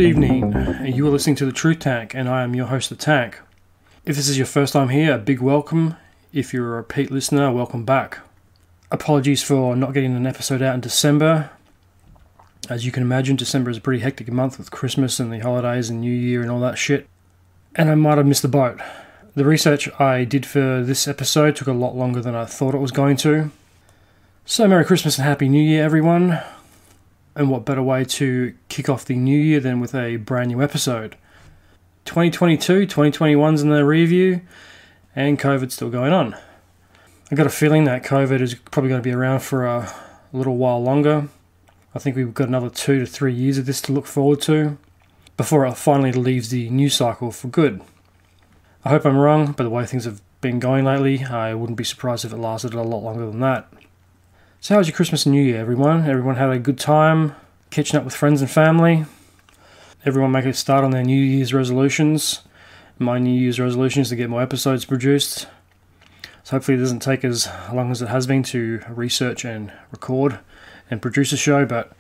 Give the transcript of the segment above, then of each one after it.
Good evening, you are listening to The Truth Tank, and I am your host, The Tank. If this is your first time here, a big welcome. If you're a repeat listener, welcome back. Apologies for not getting an episode out in December. As you can imagine, December is a pretty hectic month with Christmas and the holidays and New Year and all that shit. And I might have missed the boat. The research I did for this episode took a lot longer than I thought it was going to. So Merry Christmas and Happy New Year, everyone. And what better way to kick off the new year than with a brand new episode. 2022, 2021's in the review, and COVID's still going on. I got a feeling that COVID is probably going to be around for a little while longer. I think we've got another 2 to 3 years of this to look forward to before it finally leaves the news cycle for good. I hope I'm wrong, but the way things have been going lately, I wouldn't be surprised if it lasted a lot longer than that. So how was your Christmas and New Year, everyone? Everyone had a good time catching up with friends and family? Everyone make a start on their New Year's resolutions? My New Year's resolution is to get more episodes produced. So hopefully it doesn't take as long as it has been to research and record and produce a show, but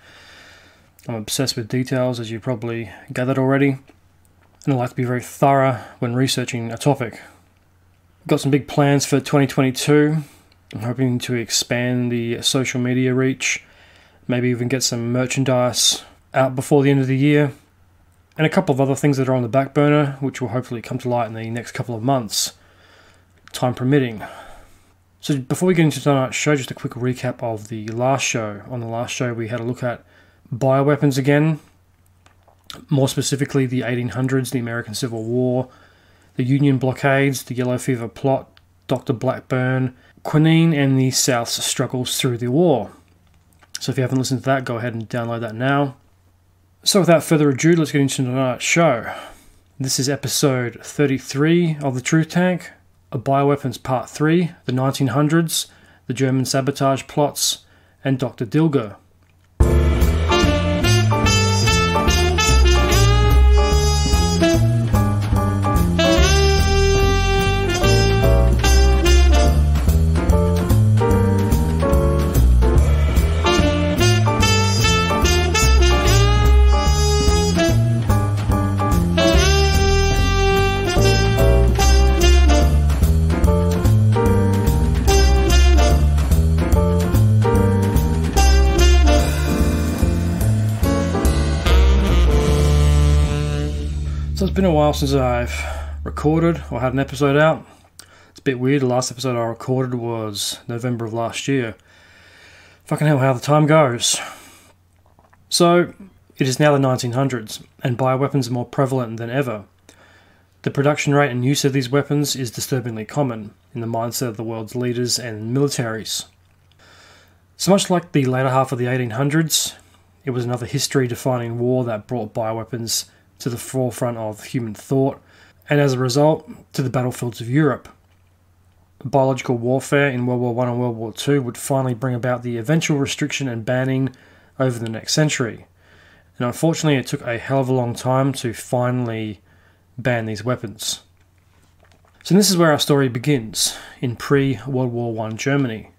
I'm obsessed with details, as you probably gathered already. And I like to be very thorough when researching a topic. Got some big plans for 2022. I'm hoping to expand the social media reach, maybe even get some merchandise out before the end of the year, and a couple of other things that are on the back burner, which will hopefully come to light in the next couple of months, time permitting. So before we get into tonight's show, just a quick recap of the last show. On the last show, we had a look at bioweapons again, more specifically the 1800s, the American Civil War, the Union blockades, the Yellow Fever plot, Dr. Blackburn, quinine, and the South's struggles through the war. So if you haven't listened to that, go ahead and download that now. So without further ado, let's get into tonight's show. This is episode 33 of The Truth Tank, a Bioweapons Part 3, the 1900s, the German sabotage plots, and Dr. Dilger. So it's been a while since I've recorded or had an episode out. It's a bit weird. The last episode I recorded was November of last year. Fucking hell, how the time goes. So, it is now the 1900s, and bioweapons are more prevalent than ever. The production rate and use of these weapons is disturbingly common in the mindset of the world's leaders and militaries. So much like the later half of the 1800s, it was another history-defining war that brought bioweapons to the forefront of human thought, and as a result, to the battlefields of Europe. Biological warfare in World War I and World War II would finally bring about the eventual restriction and banning over the next century. And unfortunately, it took a hell of a long time to finally ban these weapons. So this is where our story begins, in pre-World War I Germany.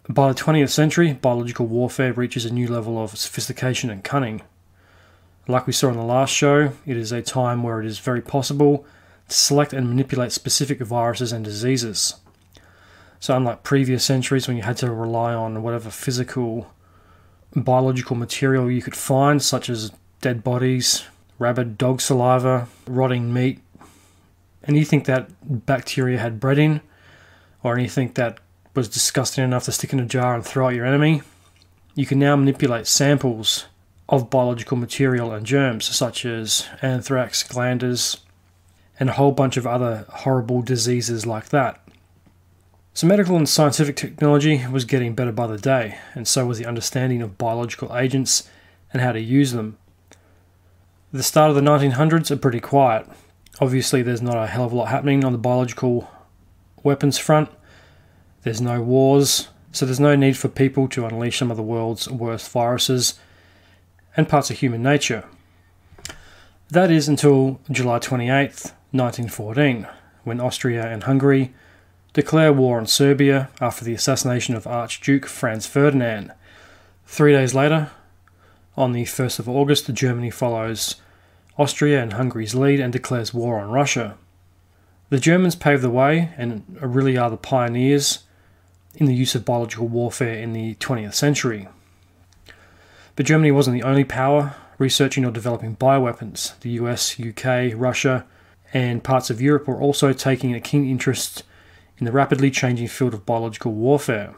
By the 20th century, biological warfare reaches a new level of sophistication and cunning. Like we saw in the last show, it is a time where it is very possible to select and manipulate specific viruses and diseases. So unlike previous centuries when you had to rely on whatever physical, biological material you could find, such as dead bodies, rabid dog saliva, rotting meat, anything that bacteria had bred in, or anything that was disgusting enough to stick in a jar and throw at your enemy, you can now manipulate samples of biological material and germs such as anthrax, glanders, and a whole bunch of other horrible diseases like that. So medical and scientific technology was getting better by the day, and so was the understanding of biological agents and how to use them. At the start of the 1900s are pretty quiet. Obviously there's not a hell of a lot happening on the biological weapons front. There's no wars, so there's no need for people to unleash some of the world's worst viruses and parts of human nature. That is until July 28th, 1914, when Austria and Hungary declare war on Serbia after the assassination of Archduke Franz Ferdinand. 3 days later, On the 1st of August, Germany follows Austria and Hungary's lead and declares war on Russia. The Germans paved the way and really are the pioneers in the use of biological warfare in the 20th century. But Germany wasn't the only power researching or developing bioweapons. The US, UK, Russia, and parts of Europe were also taking a keen interest in the rapidly changing field of biological warfare.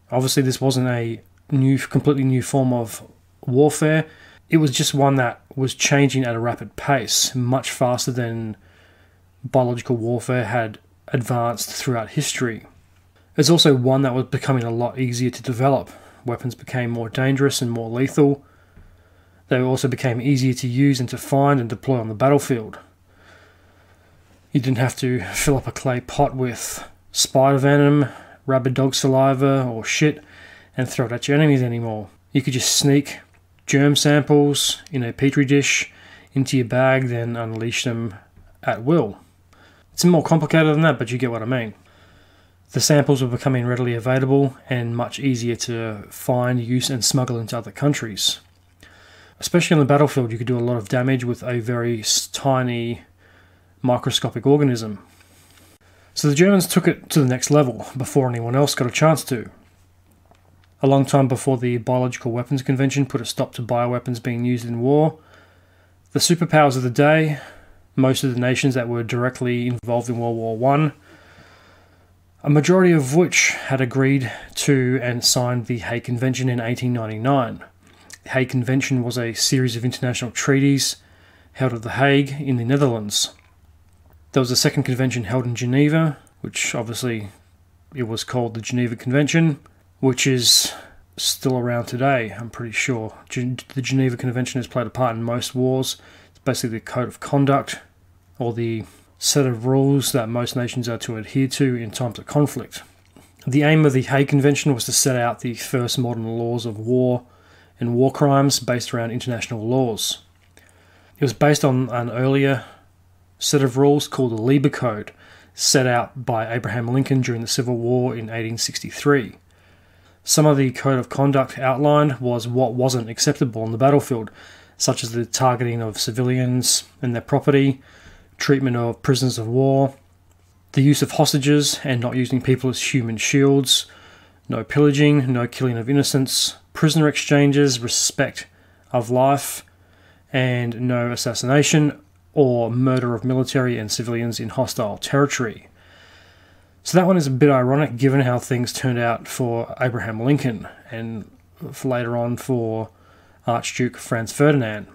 Obviously, this wasn't a completely new form of warfare. It was just one that was changing at a rapid pace, much faster than biological warfare had advanced throughout history. It's also one that was becoming a lot easier to develop. Weapons became more dangerous and more lethal. They also became easier to use and to find and deploy on the battlefield. You didn't have to fill up a clay pot with spider venom, rabid dog saliva, or shit and throw it at your enemies anymore. You could just sneak germ samples in a petri dish into your bag, then unleash them at will. It's more complicated than that, but you get what I mean. The samples were becoming readily available and much easier to find, use, and smuggle into other countries. Especially on the battlefield, you could do a lot of damage with a very tiny microscopic organism. So the Germans took it to the next level before anyone else got a chance to. A long time before the Biological Weapons Convention put a stop to bioweapons being used in war, the superpowers of the day, most of the nations that were directly involved in World War I, a majority of which had agreed to and signed the Hague Convention in 1899. The Hague Convention was a series of international treaties held at The Hague in the Netherlands. There was a second convention held in Geneva, which obviously it was called the Geneva Convention, which is still around today, I'm pretty sure. The Geneva Convention has played a part in most wars. It's basically the code of conduct, or the set of rules that most nations are to adhere to in times of conflict. The aim of the Hague Convention was to set out the first modern laws of war and war crimes based around international laws. It was based on an earlier set of rules called the Lieber Code, set out by Abraham Lincoln during the Civil War in 1863. Some of the code of conduct outlined was what wasn't acceptable on the battlefield, such as the targeting of civilians and their property, treatment of prisoners of war, the use of hostages and not using people as human shields, no pillaging, no killing of innocents, prisoner exchanges, respect of life, and no assassination or murder of military and civilians in hostile territory. So that one is a bit ironic given how things turned out for Abraham Lincoln and later on for Archduke Franz Ferdinand.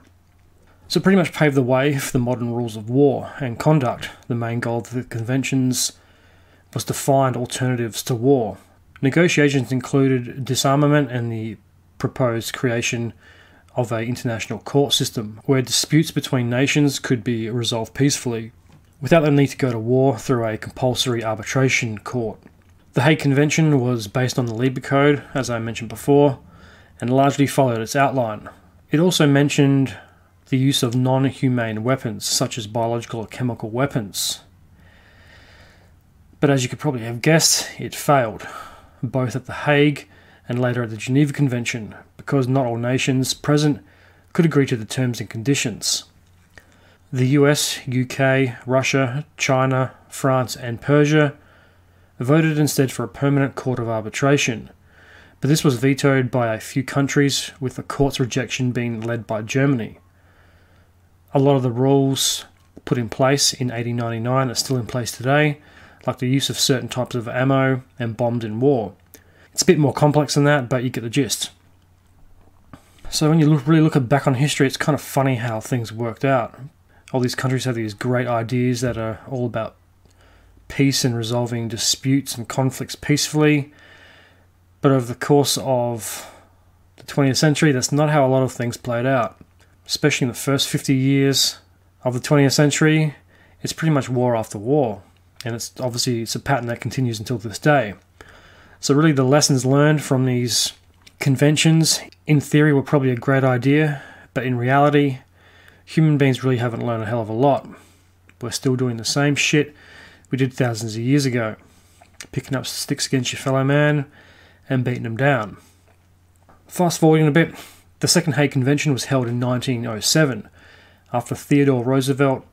So it pretty much paved the way for the modern rules of war and conduct. The main goal of the conventions was to find alternatives to war. Negotiations included disarmament and the proposed creation of an international court system where disputes between nations could be resolved peacefully without the need to go to war through a compulsory arbitration court. The Hague Convention was based on the Lieber Code, as I mentioned before, and largely followed its outline. It also mentioned the use of non-humane weapons, such as biological or chemical weapons. But as you could probably have guessed, it failed, both at The Hague and later at the Geneva Convention, because not all nations present could agree to the terms and conditions. The US, UK, Russia, China, France and Persia voted instead for a permanent court of arbitration, but this was vetoed by a few countries, with the court's rejection being led by Germany. A lot of the rules put in place in 1899 are still in place today, like the use of certain types of ammo and bombs in war. It's a bit more complex than that, but you get the gist. So when you really look back on history, it's kind of funny how things worked out. All these countries have these great ideas that are all about peace and resolving disputes and conflicts peacefully. But over the course of the 20th century, that's not how a lot of things played out. Especially in the first 50 years of the 20th century, it's pretty much war after war. And it's a pattern that continues until this day. So really the lessons learned from these conventions, in theory, were probably a great idea, but in reality, human beings really haven't learned a hell of a lot. We're still doing the same shit we did thousands of years ago. Picking up sticks against your fellow man and beating them down. Fast forwarding a bit, The Second Hague Convention was held in 1907, after Theodore Roosevelt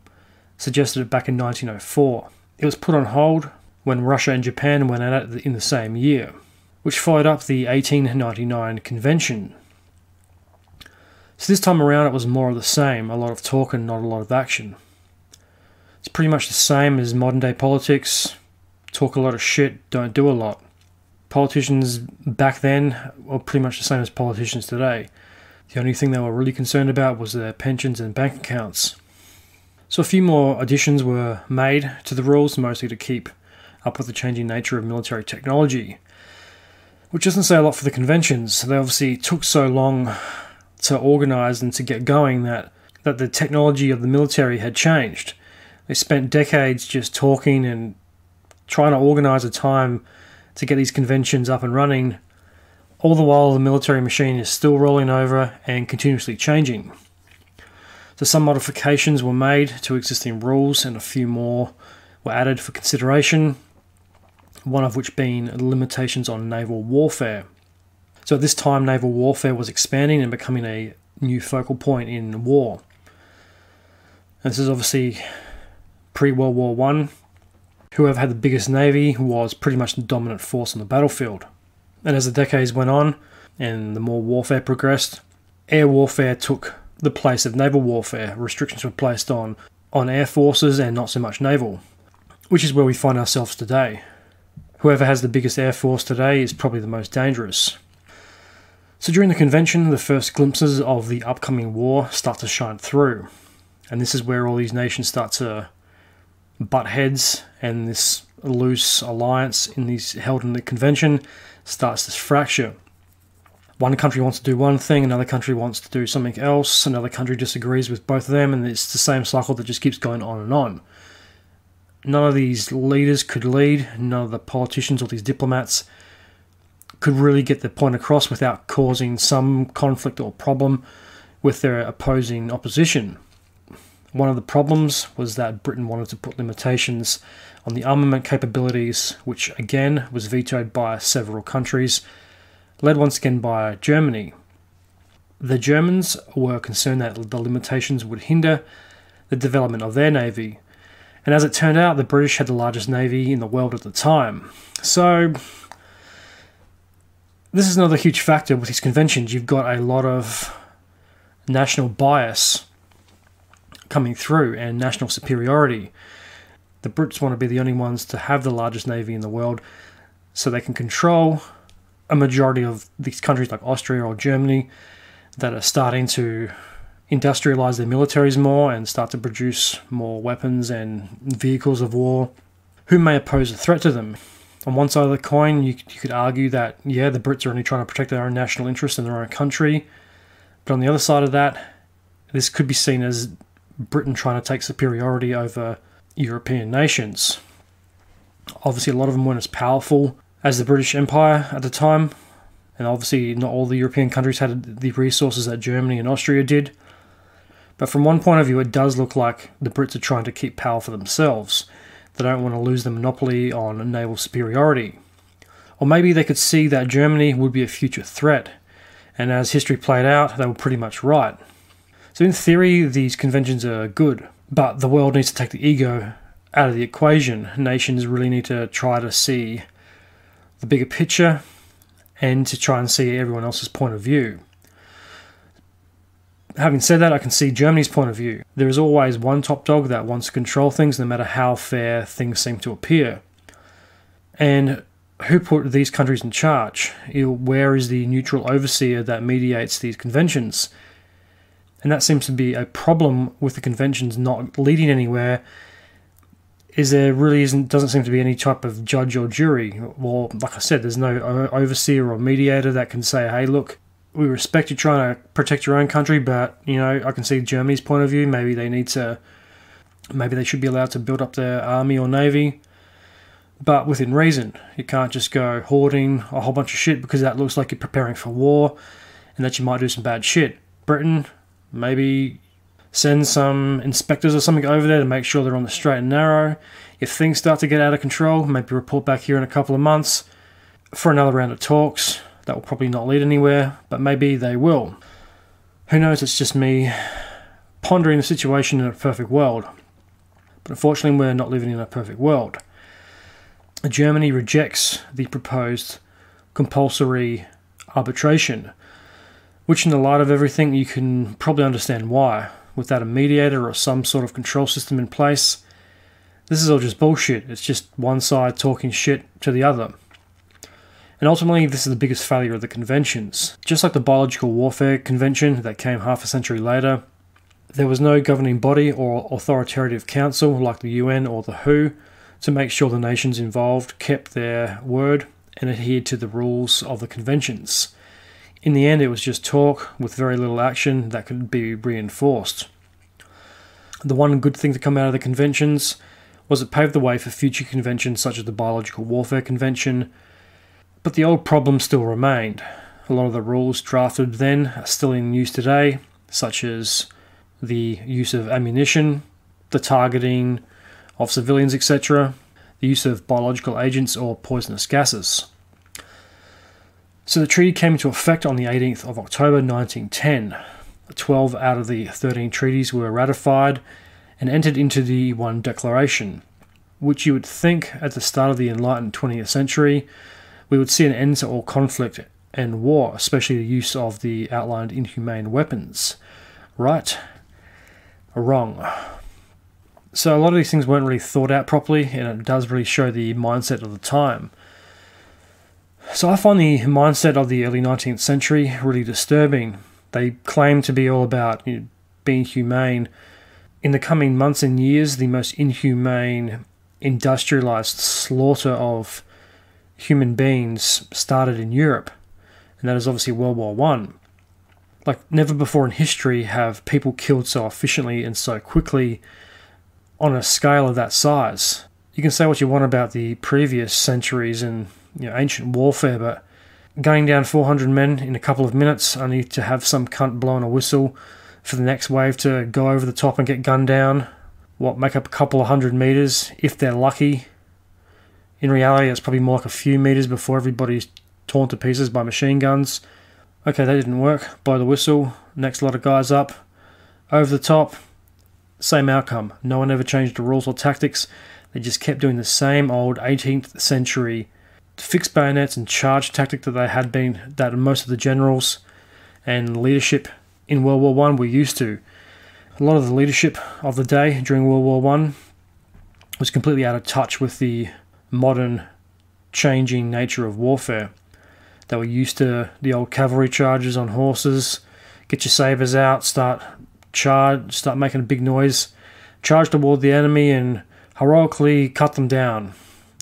suggested it back in 1904. It was put on hold when Russia and Japan went at it in the same year, which followed up the 1899 convention. So this time around it was more of the same, a lot of talk and not a lot of action. It's pretty much the same as modern day politics, talk a lot of shit, don't do a lot. Politicians back then were pretty much the same as politicians today. The only thing they were really concerned about was their pensions and bank accounts. So a few more additions were made to the rules, mostly to keep up with the changing nature of military technology, which doesn't say a lot for the conventions. They obviously took so long to organise and to get going that the technology of the military had changed. They spent decades just talking and trying to organise a time to get these conventions up and running, all the while the military machine is still rolling over and continuously changing. So some modifications were made to existing rules and a few more were added for consideration, one of which being limitations on naval warfare. So at this time naval warfare was expanding and becoming a new focal point in war. And this is obviously pre-World War I. Whoever had the biggest navy was pretty much the dominant force on the battlefield. And as the decades went on and the more warfare progressed, air warfare took the place of naval warfare. Restrictions were placed on air forces and not so much naval, which is where we find ourselves today. Whoever has the biggest air force today is probably the most dangerous. So during the convention, the first glimpses of the upcoming war start to shine through. And this is where all these nations start to butt heads, and this loose alliance held in the convention starts to fracture. One country wants to do one thing, another country wants to do something else, another country disagrees with both of them, and it's the same cycle that just keeps going on and on. None of these leaders could lead, none of the politicians or these diplomats could really get their point across without causing some conflict or problem with their opposing opposition. One of the problems was that Britain wanted to put limitations on the armament capabilities, which again was vetoed by several countries, led once again by Germany. The Germans were concerned that the limitations would hinder the development of their navy, and as it turned out, the British had the largest navy in the world at the time. So this is another huge factor with these conventions. You've got a lot of national bias coming through and national superiority. The Brits want to be the only ones to have the largest navy in the world so they can control a majority of these countries like Austria or Germany that are starting to industrialize their militaries more and start to produce more weapons and vehicles of war. Who may pose a threat to them? On one side of the coin, you could argue that, yeah, the Brits are only trying to protect their own national interests in their own country. But on the other side of that, this could be seen as Britain trying to take superiority over European nations. Obviously, a lot of them weren't as powerful as the British Empire at the time, and obviously not all the European countries had the resources that Germany and Austria did. But from one point of view, it does look like the Brits are trying to keep power for themselves. They don't want to lose the monopoly on naval superiority. Or maybe they could see that Germany would be a future threat, and as history played out, they were pretty much right. So in theory, these conventions are good, but the world needs to take the ego out of the equation. Nations really need to try to see the bigger picture and to try and see everyone else's point of view. Having said that, I can see Germany's point of view. There is always one top dog that wants to control things, no matter how fair things seem to appear. And who put these countries in charge? Where is the neutral overseer that mediates these conventions? And that seems to be a problem with the conventions not leading anywhere, is there really doesn't seem to be any type of judge or jury. Well, like I said, there's no overseer or mediator that can say, hey, look, we respect you trying to protect your own country, but, you know, I can see Germany's point of view. Maybe they should be allowed to build up their army or navy, but within reason. You can't just go hoarding a whole bunch of shit because that looks like you're preparing for war and that you might do some bad shit. Britain, maybe send some inspectors or something over there to make sure they're on the straight and narrow. If things start to get out of control, maybe report back here in a couple of months for another round of talks. That will probably not lead anywhere, but maybe they will. Who knows, it's just me pondering the situation in a perfect world. But unfortunately, we're not living in a perfect world. Germany rejects the proposed compulsory arbitration, which in the light of everything, you can probably understand why. Without a mediator or some sort of control system in place, this is all just bullshit. It's just one side talking shit to the other. And ultimately, this is the biggest failure of the conventions. Just like the Biological Warfare Convention that came half a century later, there was no governing body or authoritative council like the UN or the WHO to make sure the nations involved kept their word and adhered to the rules of the conventions. In the end, it was just talk with very little action that could be reinforced. The one good thing to come out of the conventions was it paved the way for future conventions such as the Biological Warfare Convention, but the old problems still remained. A lot of the rules drafted then are still in use today, such as the use of ammunition, the targeting of civilians, etc., the use of biological agents or poisonous gases. So the treaty came into effect on the 18th of October 1910. 12 out of the 13 treaties were ratified and entered into the One Declaration, which you would think at the start of the enlightened 20th century we would see an end to all conflict and war, especially the use of the outlined inhumane weapons. Right? Or wrong? So a lot of these things weren't really thought out properly, and it does really show the mindset of the time. So I find the mindset of the early 19th century really disturbing. They claim to be all about being humane. In the coming months and years, the most inhumane, industrialized slaughter of human beings started in Europe, and that is obviously World War I. Like, never before in history have people killed so efficiently and so quickly on a scale of that size. You can say what you want about the previous centuries and ancient warfare, but gunning down 400 men in a couple of minutes only to have some cunt blowing a whistle for the next wave to go over the top and get gunned down, make up a couple of 100 meters if they're lucky. In reality, it's probably more like a few meters before everybody's torn to pieces by machine guns. Okay, that didn't work. Blow the whistle. Next lot of guys up. Over the top. Same outcome. No one ever changed the rules or tactics. They just kept doing the same old 18th century fixed bayonets and charge tactic that most of the generals and leadership in World War I were used to. A lot of the leadership of the day during World War I was completely out of touch with the modern changing nature of warfare. They were used to the old cavalry charges on horses, get your sabers out, start making a big noise, charge toward the enemy and heroically cut them down.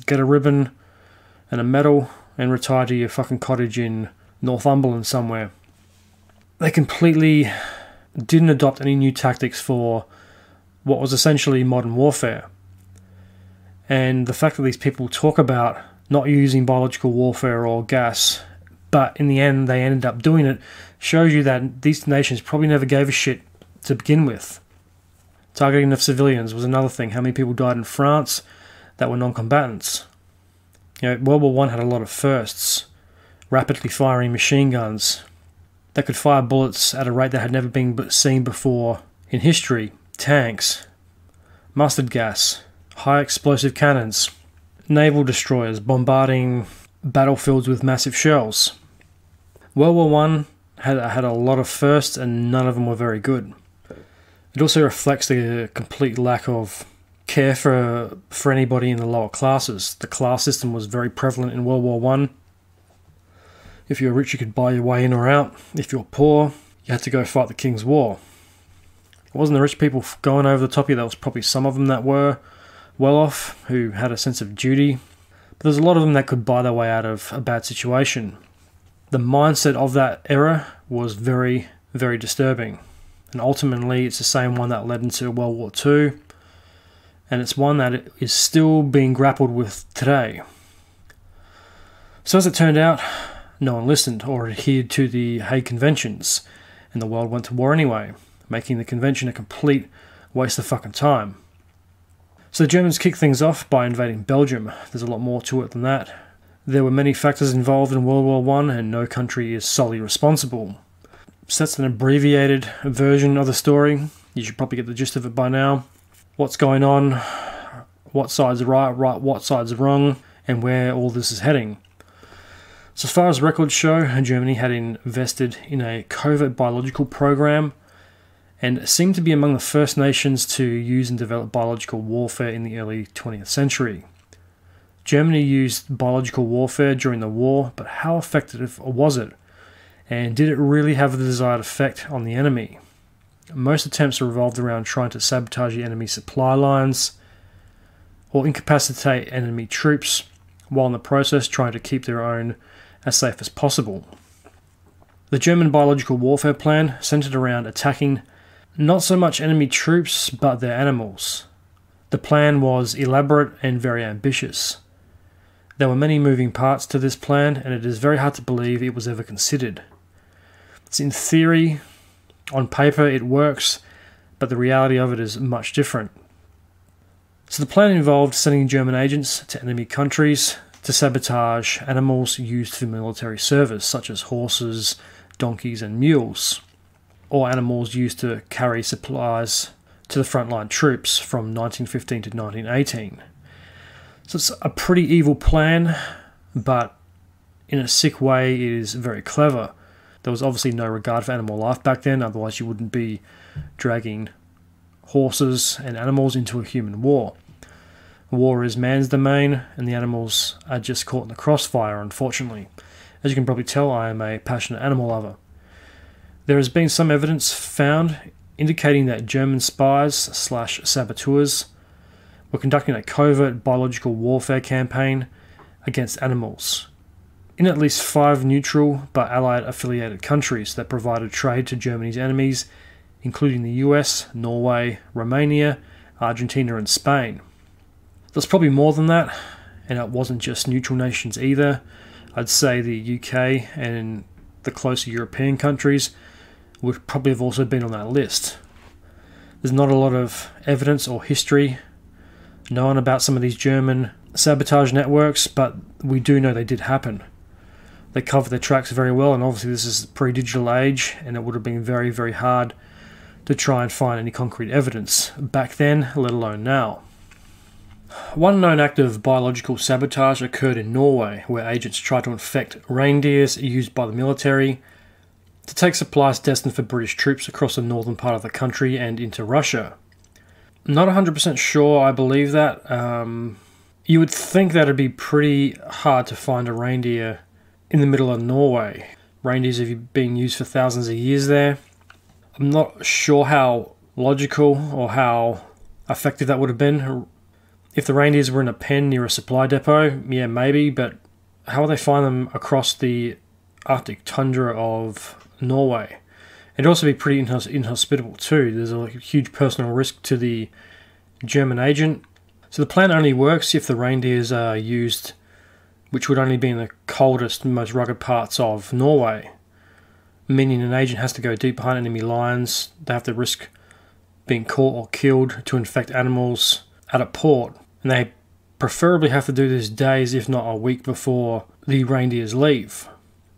Get a ribbon and a medal and retire to your fucking cottage in Northumberland somewhere. They completely didn't adopt any new tactics for what was essentially modern warfare. And the fact that these people talk about not using biological warfare or gas, but in the end they ended up doing it, shows you that these nations probably never gave a shit to begin with. Targeting of civilians was another thing. How many people died in France that were non-combatants? World War I had a lot of firsts. Rapidly firing machine guns that could fire bullets at a rate that had never been seen before in history. Tanks, mustard gas, high explosive cannons, naval destroyers bombarding battlefields with massive shells. World War I had a lot of firsts and none of them were very good. It also reflects the complete lack of care for anybody in the lower classes. The class system was very prevalent in World War I. If you were rich, you could buy your way in or out. If you were poor, you had to go fight the King's War. It wasn't the rich people going over the top of you. There was probably some of them that were well off, who had a sense of duty. But there's a lot of them that could buy their way out of a bad situation. The mindset of that era was very, very disturbing. And ultimately, it's the same one that led into World War II. And it's one that is still being grappled with today. So as it turned out, no one listened or adhered to the Hague Conventions, and the world went to war anyway, making the convention a complete waste of fucking time. So the Germans kicked things off by invading Belgium. There's a lot more to it than that. There were many factors involved in World War I, and no country is solely responsible. So that's an abbreviated version of the story. You should probably get the gist of it by now. What's going on, what side's right, what side's wrong, and where all this is heading. So as far as records show, Germany had invested in a covert biological program and seemed to be among the first nations to use and develop biological warfare in the early 20th century. Germany used biological warfare during the war, but how effective was it? And did it really have the desired effect on the enemy? Most attempts revolved around trying to sabotage the enemy supply lines or incapacitate enemy troops, while in the process trying to keep their own as safe as possible. The German biological warfare plan centered around attacking not so much enemy troops, but their animals. The plan was elaborate and very ambitious. There were many moving parts to this plan, and it is very hard to believe it was ever considered. It's in theory, on paper it works, but the reality of it is much different. So the plan involved sending German agents to enemy countries to sabotage animals used for military service, such as horses, donkeys and mules, or animals used to carry supplies to the frontline troops from 1915 to 1918. So it's a pretty evil plan, but in a sick way it is very clever. There was obviously no regard for animal life back then, otherwise you wouldn't be dragging horses and animals into a human war. War is man's domain, and the animals are just caught in the crossfire, unfortunately. As you can probably tell, I am a passionate animal lover. There has been some evidence found indicating that German spies/saboteurs were conducting a covert biological warfare campaign against animals in at least 5 neutral but Allied affiliated countries that provided trade to Germany's enemies, including the US, Norway, Romania, Argentina and Spain. There's probably more than that, and it wasn't just neutral nations either. I'd say the UK and the closer European countries would probably have also been on that list. There's not a lot of evidence or history known about some of these German sabotage networks, but we do know they did happen. They cover their tracks very well, and obviously this is pre-digital age, and it would have been very, very hard to try and find any concrete evidence back then, let alone now. One known act of biological sabotage occurred in Norway, where agents tried to infect reindeers used by the military to take supplies destined for British troops across the northern part of the country and into Russia. Not 100% sure I believe that. You would think that it'd be pretty hard to find a reindeer in the middle of Norway. Reindeers have been used for thousands of years there. I'm not sure how logical or how effective that would have been. If the reindeers were in a pen near a supply depot, yeah, maybe, but how would they find them across the Arctic tundra of Norway? It'd also be pretty inhospitable too. There's a huge personal risk to the German agent. So the plan only works if the reindeers are used, which would only be in the coldest, most rugged parts of Norway. Meaning an agent has to go deep behind enemy lines. They have to risk being caught or killed to infect animals at a port. And they preferably have to do this days, if not a week, before the reindeers leave.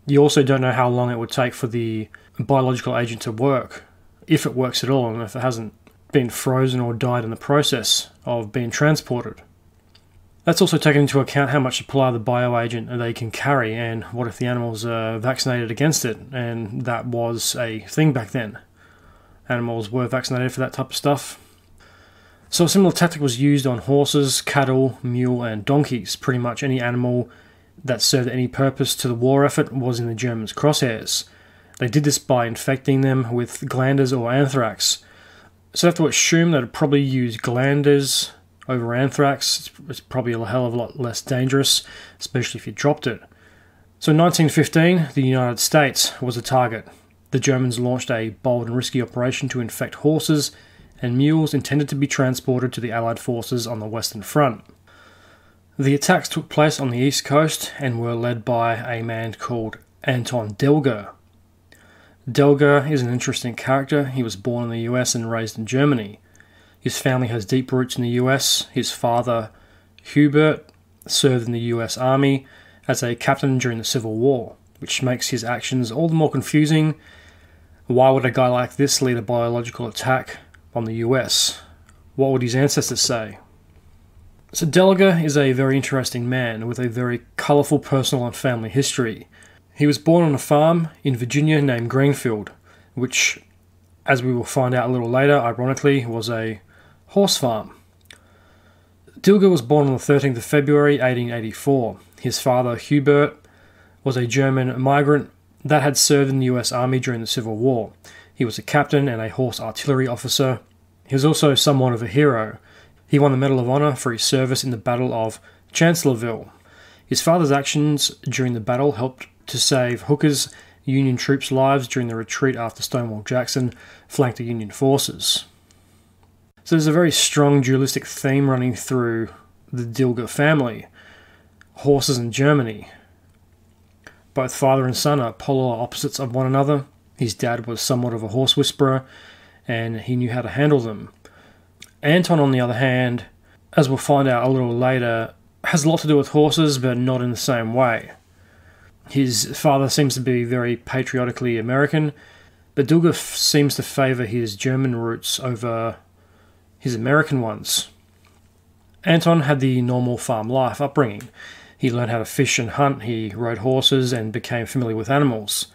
You also don't know how long it would take for the biological agent to work, if it works at all, and if it hasn't been frozen or died in the process of being transported. That's also taken into account how much supply of the bioagent they can carry, and what if the animals are vaccinated against it, and that was a thing back then. Animals were vaccinated for that type of stuff. So a similar tactic was used on horses, cattle, mule and donkeys. Pretty much any animal that served any purpose to the war effort was in the Germans' crosshairs. They did this by infecting them with glanders or anthrax. So I have to assume that it probably used glanders over anthrax. It's probably a hell of a lot less dangerous, especially if you dropped it. So in 1915, the United States was the target. The Germans launched a bold and risky operation to infect horses and mules intended to be transported to the Allied forces on the Western Front. The attacks took place on the East Coast and were led by a man called Anton Delger. Delger is an interesting character. He was born in the US and raised in Germany. His family has deep roots in the US. His father, Hubert, served in the US Army as a captain during the Civil War, which makes his actions all the more confusing Why would a guy like this lead a biological attack on the US? What would his ancestors say? So Delga is a very interesting man with a very colourful personal and family history. He was born on a farm in Virginia named Greenfield, which, as we will find out a little later, ironically, was a horse farm. Dilger was born on the 13th of February 1884. His father, Hubert, was a German migrant that had served in the US Army during the Civil War. He was a captain and a horse artillery officer. He was also somewhat of a hero. He won the Medal of Honor for his service in the Battle of Chancellorsville. His father's actions during the battle helped to save Hooker's Union troops' lives during the retreat after Stonewall Jackson flanked the Union forces. So there's a very strong dualistic theme running through the Dilger family. Horses and Germany. Both father and son are polar opposites of one another. His dad was somewhat of a horse whisperer, and he knew how to handle them. Anton, on the other hand, as we'll find out a little later, has a lot to do with horses, but not in the same way. His father seems to be very patriotically American, but Dilger seems to favour his German roots over his American ones. Anton had the normal farm life upbringing. He learned how to fish and hunt, he rode horses and became familiar with animals.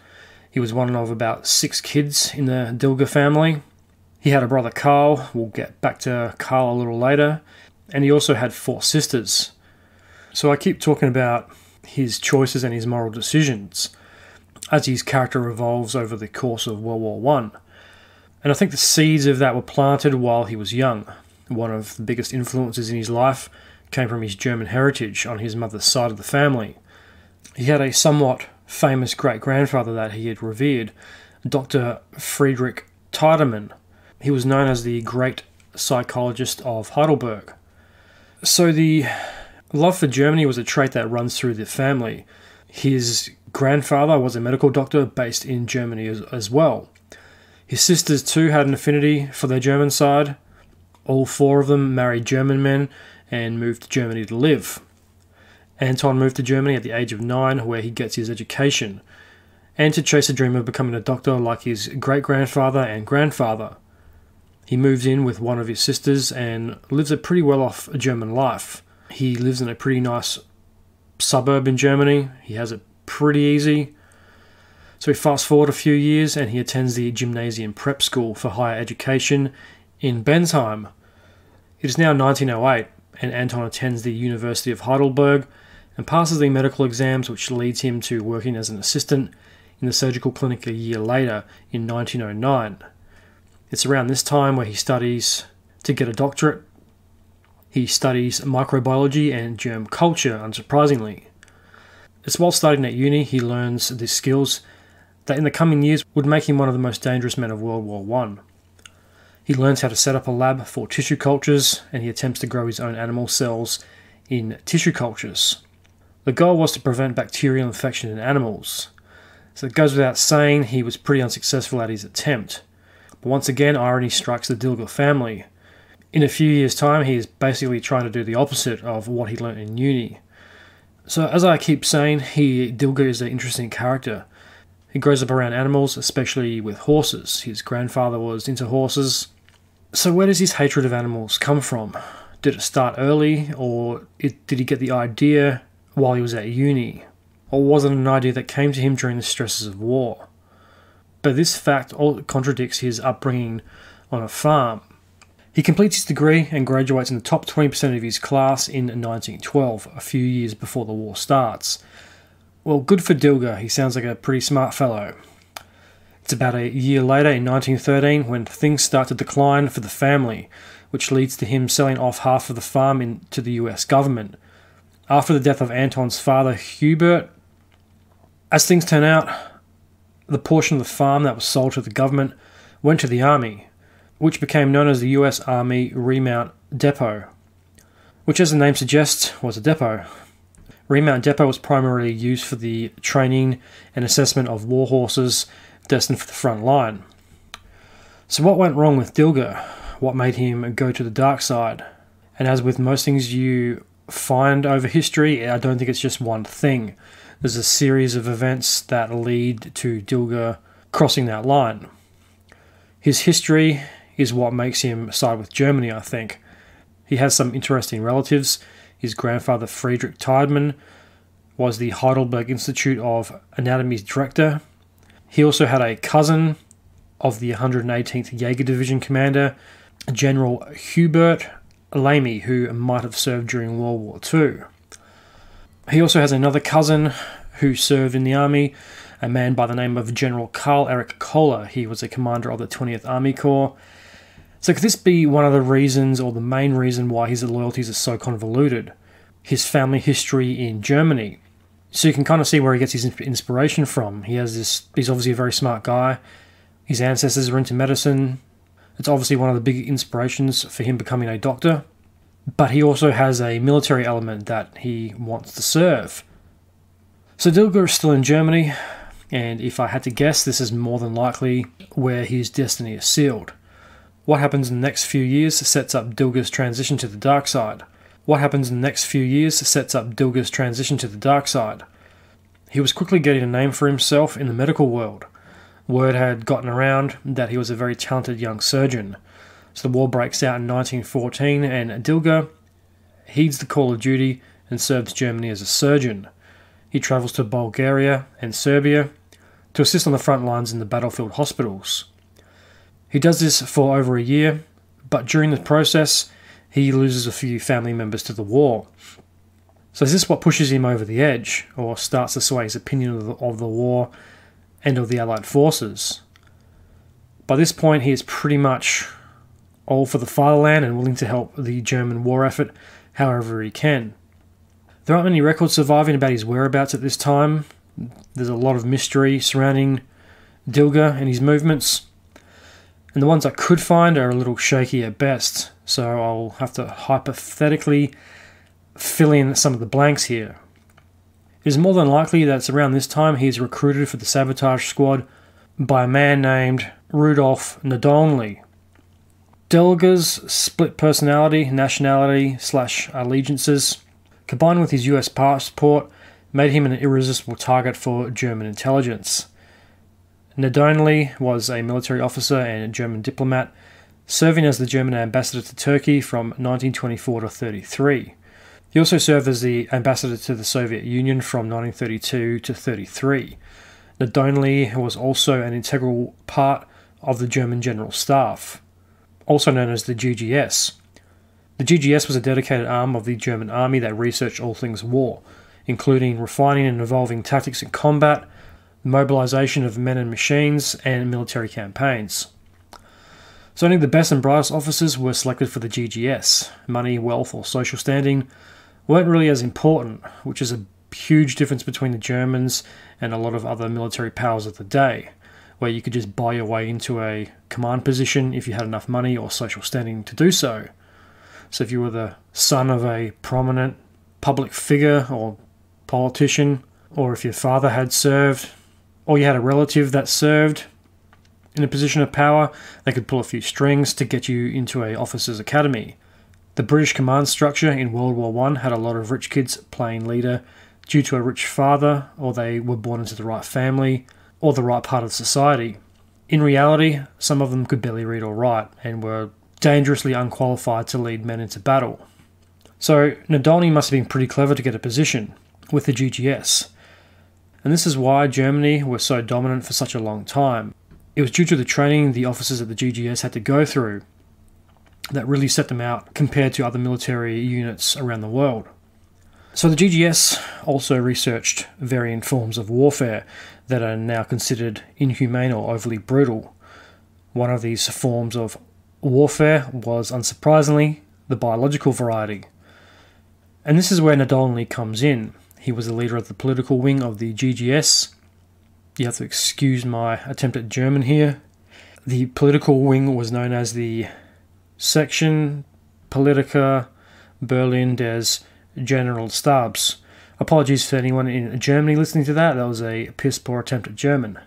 He was one of about 6 kids in the Dilger family. He had a brother Carl, we'll get back to Carl a little later, and he also had 4 sisters. So I keep talking about his choices and his moral decisions as his character evolves over the course of World War I. And I think the seeds of that were planted while he was young. One of the biggest influences in his life came from his German heritage on his mother's side of the family. He had a somewhat famous great-grandfather that he had revered, Dr. Friedrich Tiedemann. He was known as the great psychologist of Heidelberg. So the love for Germany was a trait that runs through the family. His grandfather was a medical doctor based in Germany as well. His sisters too had an affinity for their German side. All 4 of them married German men and moved to Germany to live. Anton moved to Germany at the age of 9, where he gets his education, and to chase a dream of becoming a doctor like his great-grandfather and grandfather. He moves in with one of his sisters and lives a pretty well-off German life. He lives in a pretty nice suburb in Germany. He has it pretty easy. So we fast forward a few years and he attends the gymnasium prep school for higher education in Bensheim. It is now 1908 and Anton attends the University of Heidelberg and passes the medical exams, which leads him to working as an assistant in the surgical clinic a year later in 1909. It's around this time where he studies to get a doctorate. He studies microbiology and germ culture, unsurprisingly. It's while studying at uni he learns the skills that in the coming years would make him one of the most dangerous men of World War I. He learns how to set up a lab for tissue cultures, and he attempts to grow his own animal cells in tissue cultures. The goal was to prevent bacterial infection in animals. So it goes without saying he was pretty unsuccessful at his attempt. But once again, irony strikes the Dilger family. In a few years' time, he is basically trying to do the opposite of what he learnt in uni. So as I keep saying, Dilger is an interesting character. He grows up around animals, especially with horses. His grandfather was into horses. So where does his hatred of animals come from? Did it start early, or did he get the idea while he was at uni? Or was it an idea that came to him during the stresses of war? But this fact all contradicts his upbringing on a farm. He completes his degree and graduates in the top 20% of his class in 1912, a few years before the war starts. Well, good for Dilger, he sounds like a pretty smart fellow. It's about a year later, in 1913, when things start to decline for the family, which leads to him selling off half of the farm to the US government. After the death of Anton's father, Hubert, as things turn out, the portion of the farm that was sold to the government went to the army, which became known as the US Army Remount Depot, which, as the name suggests, was a depot. Remount Depot was primarily used for the training and assessment of war horses destined for the front line. So what went wrong with Dilger? What made him go to the dark side? And as with most things you find over history, I don't think it's just one thing. There's a series of events that lead to Dilger crossing that line. His history is what makes him side with Germany, I think. He has some interesting relatives. His grandfather, Friedrich Tiedemann, was the Heidelberg Institute of Anatomy's director. He also had a cousin of the 118th Jaeger Division commander, General Hubert Lamy, who might have served during World War II. He also has another cousin who served in the army, a man by the name of General Karl Erich Kohler. He was a commander of the 20th Army Corps. So could this be one of the reasons, or the main reason, why his loyalties are so convoluted? His family history in Germany. So you can kind of see where he gets his inspiration from. He's obviously a very smart guy. His ancestors are into medicine. It's obviously one of the big inspirations for him becoming a doctor. But he also has a military element that he wants to serve. So Dilger is still in Germany, and if I had to guess, this is more than likely where his destiny is sealed. What happens in the next few years sets up Dilger's transition to the dark side. He was quickly getting a name for himself in the medical world. Word had gotten around that he was a very talented young surgeon. So the war breaks out in 1914, and Dilger heeds the call of duty and serves Germany as a surgeon. He travels to Bulgaria and Serbia to assist on the front lines in the battlefield hospitals. He does this for over a year, but during the process, he loses a few family members to the war. So is this what pushes him over the edge, or starts to sway his opinion of the war and of the Allied forces? By this point, he is pretty much all for the fatherland and willing to help the German war effort however he can. There aren't many records surviving about his whereabouts at this time. There's a lot of mystery surrounding Dilger and his movements, and the ones I could find are a little shaky at best, so I'll have to hypothetically fill in some of the blanks here. It is more than likely that it's around this time he is recruited for the Sabotage squad by a man named Rudolf Nadolny. Dilger's split personality, nationality / allegiances, combined with his US passport, made him an irresistible target for German intelligence. Nadolny was a military officer and a German diplomat, serving as the German ambassador to Turkey from 1924 to 1933. He also served as the ambassador to the Soviet Union from 1932 to 1933. Nadolny was also an integral part of the German General Staff, also known as the GGS. The GGS was a dedicated arm of the German army that researched all things war, including refining and evolving tactics in combat, mobilization of men and machines, and military campaigns. So only the best and brightest officers were selected for the GGS. Money, wealth, or social standing weren't really as important, which is a huge difference between the Germans and a lot of other military powers of the day, where you could just buy your way into a command position if you had enough money or social standing to do so. So if you were the son of a prominent public figure or politician, or if your father had served, or you had a relative that served in a position of power, they could pull a few strings to get you into an officer's academy. The British command structure in World War I had a lot of rich kids playing leader due to a rich father, or they were born into the right family, or the right part of society. In reality, some of them could barely read or write, and were dangerously unqualified to lead men into battle. So Nadolny must have been pretty clever to get a position with the GGS. And this is why Germany was so dominant for such a long time. It was due to the training the officers at the GGS had to go through that really set them out compared to other military units around the world. So the GGS also researched varying forms of warfare that are now considered inhumane or overly brutal. One of these forms of warfare was, unsurprisingly, the biological variety. And this is where Nadolny comes in. He was the leader of the political wing of the GGS. You have to excuse my attempt at German here. The political wing was known as the Section Politica Berlin des Generalstabs. Apologies for anyone in Germany listening to that. That was a piss poor attempt at German.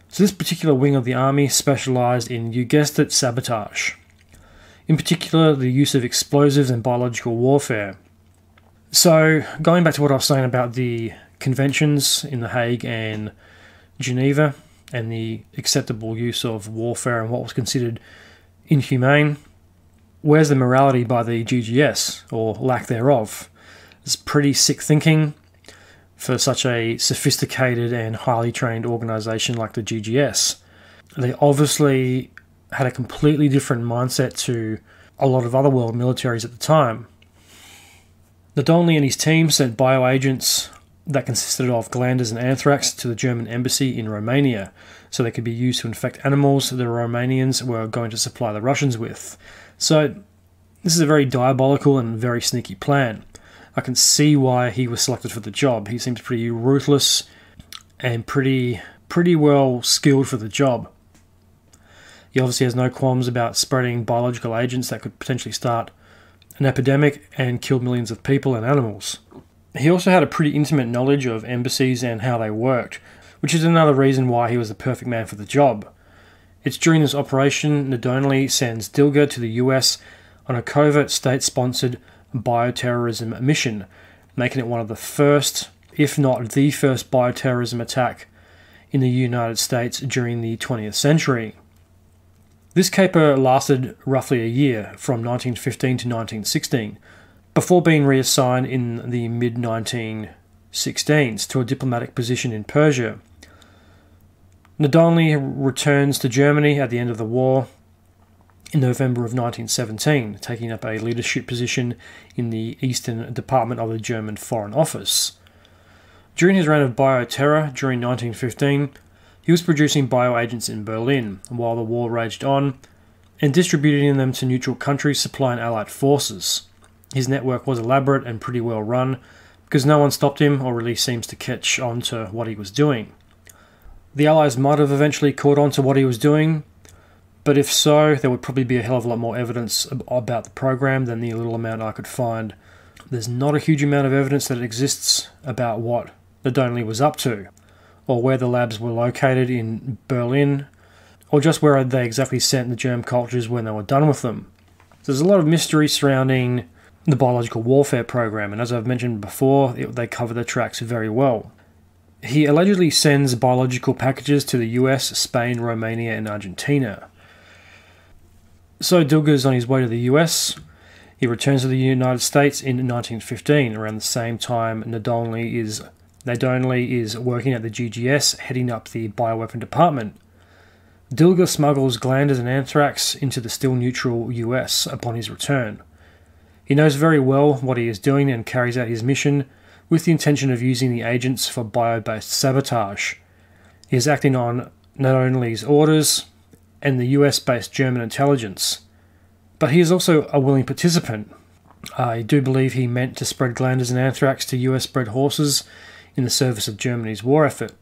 So this particular wing of the army specialised in, you guessed it, sabotage. In particular, the use of explosives and biological warfare. So, going back to what I was saying about the conventions in The Hague and Geneva, and the acceptable use of warfare and what was considered inhumane. Where's the morality by the GGS, or lack thereof? It's pretty sick thinking for such a sophisticated and highly trained organisation like the GGS. They obviously had a completely different mindset to a lot of other world militaries at the time. Nadolny and his team sent bioagents that consisted of glanders and anthrax to the German embassy in Romania, so they could be used to infect animals the Romanians were going to supply the Russians with. So this is a very diabolical and very sneaky plan. I can see why he was selected for the job. He seems pretty ruthless and pretty well skilled for the job. He obviously has no qualms about spreading biological agents that could potentially start an epidemic and kill millions of people and animals. He also had a pretty intimate knowledge of embassies and how they worked, which is another reason why he was the perfect man for the job. It's during this operation Nadolny sends Dilger to the US on a covert state-sponsored bioterrorism mission, making it one of the first, if not the first, bioterrorism attack in the United States during the 20th century. This caper lasted roughly a year, from 1915 to 1916, before being reassigned in the mid-1916s to a diplomatic position in Persia. Nadolny returns to Germany at the end of the war in November of 1917, taking up a leadership position in the Eastern Department of the German Foreign Office. During his reign of bioterror during 1915, he was producing bioagents in Berlin while the war raged on and distributing them to neutral countries supplying Allied forces. His network was elaborate and pretty well run because no one stopped him or really seems to catch on to what he was doing. The Allies might have eventually caught on to what he was doing, but if so, there would probably be a hell of a lot more evidence about the program than the little amount I could find. There's not a huge amount of evidence that exists about what Nadolny was up to, or where the labs were located in Berlin, or just where they exactly sent the germ cultures when they were done with them. There's a lot of mystery surrounding the biological warfare program, and as I've mentioned before, they cover the tracks very well. He allegedly sends biological packages to the US, Spain, Romania, and Argentina. So Dilger's on his way to the US. He returns to the United States in 1915, around the same time Nadolny is working at the GGS, heading up the bioweapon department. Dilger smuggles glanders and anthrax into the still neutral US upon his return. He knows very well what he is doing and carries out his mission with the intention of using the agents for bio-based sabotage. He is acting on Nadolny's orders and the US-based German intelligence. But he is also a willing participant. I do believe he meant to spread glanders and anthrax to US-bred horses in the service of Germany's war effort.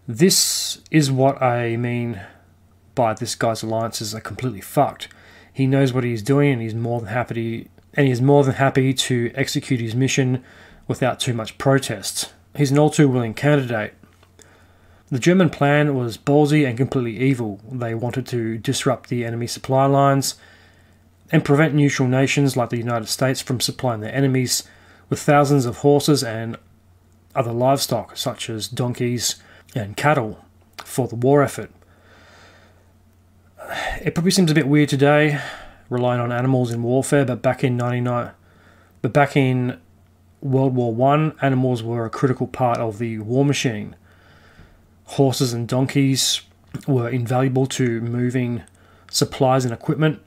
This is what I mean by this guy's alliances are completely fucked. He knows what he's doing and he's more than happy to execute his mission without too much protest. He's an all too willing candidate. The German plan was ballsy and completely evil. They wanted to disrupt the enemy supply lines and prevent neutral nations like the United States from supplying their enemies with thousands of horses and other livestock such as donkeys and cattle for the war effort. It probably seems a bit weird today, relying on animals in warfare, but back in World War I, animals were a critical part of the war machine. Horses and donkeys were invaluable to moving supplies and equipment.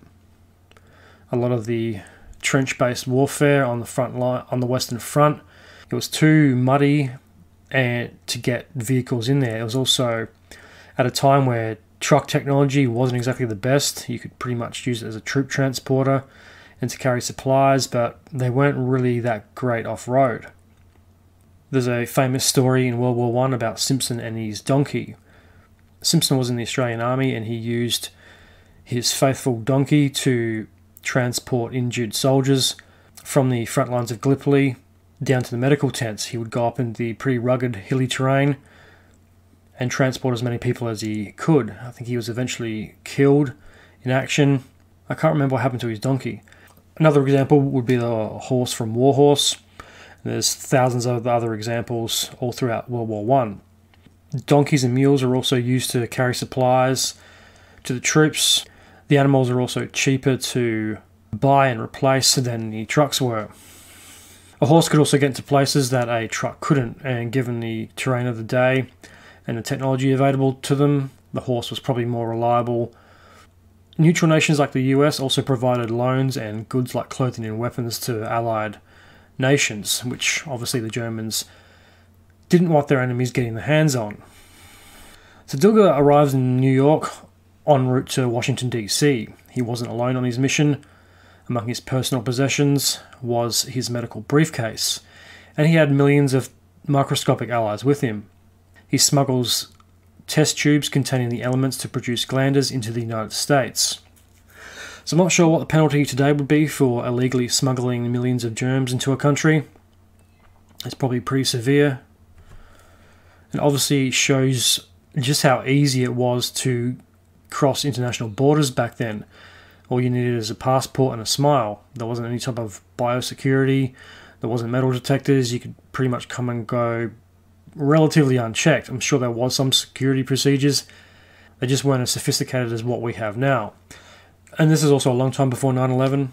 A lot of the trench-based warfare on the front line, on the Western Front, it was too muddy and to get vehicles in there. It was also at a time where truck technology wasn't exactly the best. You could pretty much use it as a troop transporter and to carry supplies, but they weren't really that great off-road. There's a famous story in World War I about Simpson and his donkey. Simpson was in the Australian Army and he used his faithful donkey to transport injured soldiers from the front lines of Gallipoli down to the medical tents. He would go up in the pretty rugged, hilly terrain and transport as many people as he could. I think he was eventually killed in action. I can't remember what happened to his donkey. Another example would be the horse from Warhorse. There's thousands of other examples all throughout World War I. Donkeys and mules are also used to carry supplies to the troops. The animals are also cheaper to buy and replace than the trucks were. A horse could also get into places that a truck couldn't, and given the terrain of the day and the technology available to them, the horse was probably more reliable. Neutral nations like the US also provided loans and goods like clothing and weapons to allied nations, which obviously the Germans didn't want their enemies getting their hands on. So Dilger arrives in New York en route to Washington DC. He wasn't alone on his mission. Among his personal possessions was his medical briefcase, and he had millions of microscopic allies with him. He smuggles test tubes containing the elements to produce glanders into the United States. So I'm not sure what the penalty today would be for illegally smuggling millions of germs into a country. It's probably pretty severe. It obviously shows just how easy it was to cross international borders back then. All you needed is a passport and a smile. There wasn't any type of biosecurity. There wasn't metal detectors. You could pretty much come and go relatively unchecked. I'm sure there was some security procedures. They just weren't as sophisticated as what we have now. And this is also a long time before 9/11.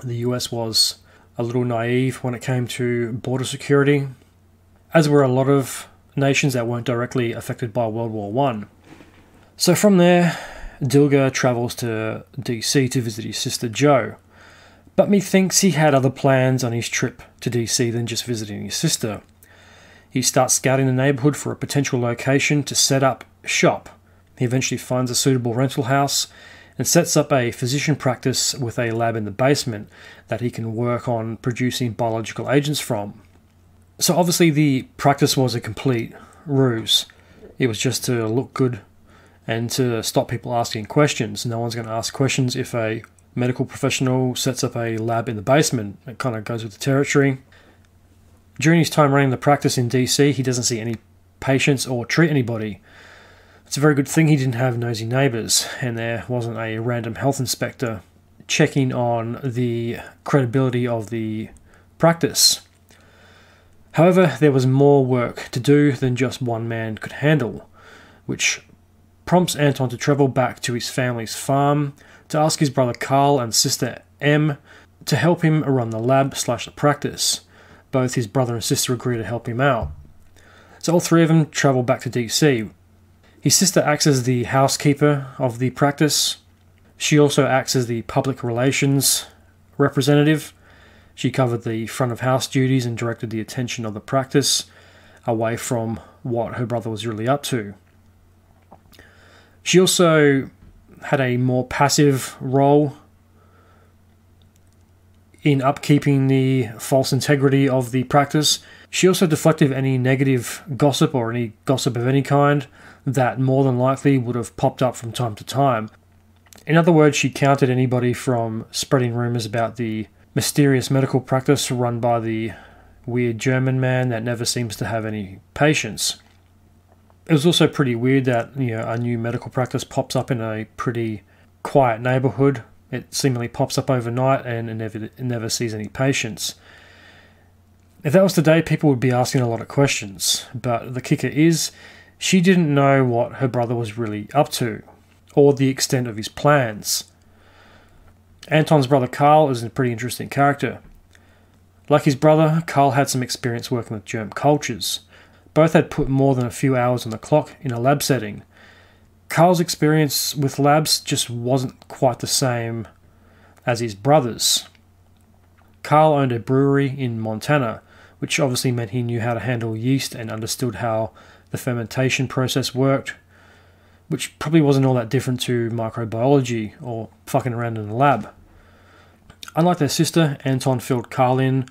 The US was a little naive when it came to border security, as were a lot of nations that weren't directly affected by World War I. So from there, Dilger travels to DC to visit his sister Jo, but methinks he had other plans on his trip to DC than just visiting his sister. He starts scouting the neighbourhood for a potential location to set up shop. He eventually finds a suitable rental house and sets up a physician practice with a lab in the basement that he can work on producing biological agents from. So obviously the practice was a complete ruse. It was just to look good and to stop people asking questions. No one's going to ask questions if a medical professional sets up a lab in the basement. It kind of goes with the territory. During his time running the practice in DC, he doesn't see any patients or treat anybody. It's a very good thing he didn't have nosy neighbours, and there wasn't a random health inspector checking on the credibility of the practice. However, there was more work to do than just one man could handle, which prompts Anton to travel back to his family's farm to ask his brother Carl and sister Em to help him run the lab / the practice. Both his brother and sister agree to help him out. So all three of them travel back to DC. His sister acts as the housekeeper of the practice. She also acts as the public relations representative. She covered the front of house duties and directed the attention of the practice away from what her brother was really up to. She also had a more passive role in upkeeping the false integrity of the practice. She also deflected any negative gossip or any gossip of any kind that more than likely would have popped up from time to time. In other words, she countered anybody from spreading rumours about the mysterious medical practice run by the weird German man that never seems to have any patients. It was also pretty weird that a new medical practice pops up in a pretty quiet neighbourhood. It seemingly pops up overnight and it never sees any patients. If that was today, people would be asking a lot of questions. But the kicker is, she didn't know what her brother was really up to, or the extent of his plans. Anton's brother Carl is a pretty interesting character. Like his brother, Carl had some experience working with germ cultures. Both had put more than a few hours on the clock in a lab setting. Carl's experience with labs just wasn't quite the same as his brother's. Carl owned a brewery in Montana, which obviously meant he knew how to handle yeast and understood how the fermentation process worked, which probably wasn't all that different to microbiology or fucking around in the lab. Unlike their sister, Anton filled Carl in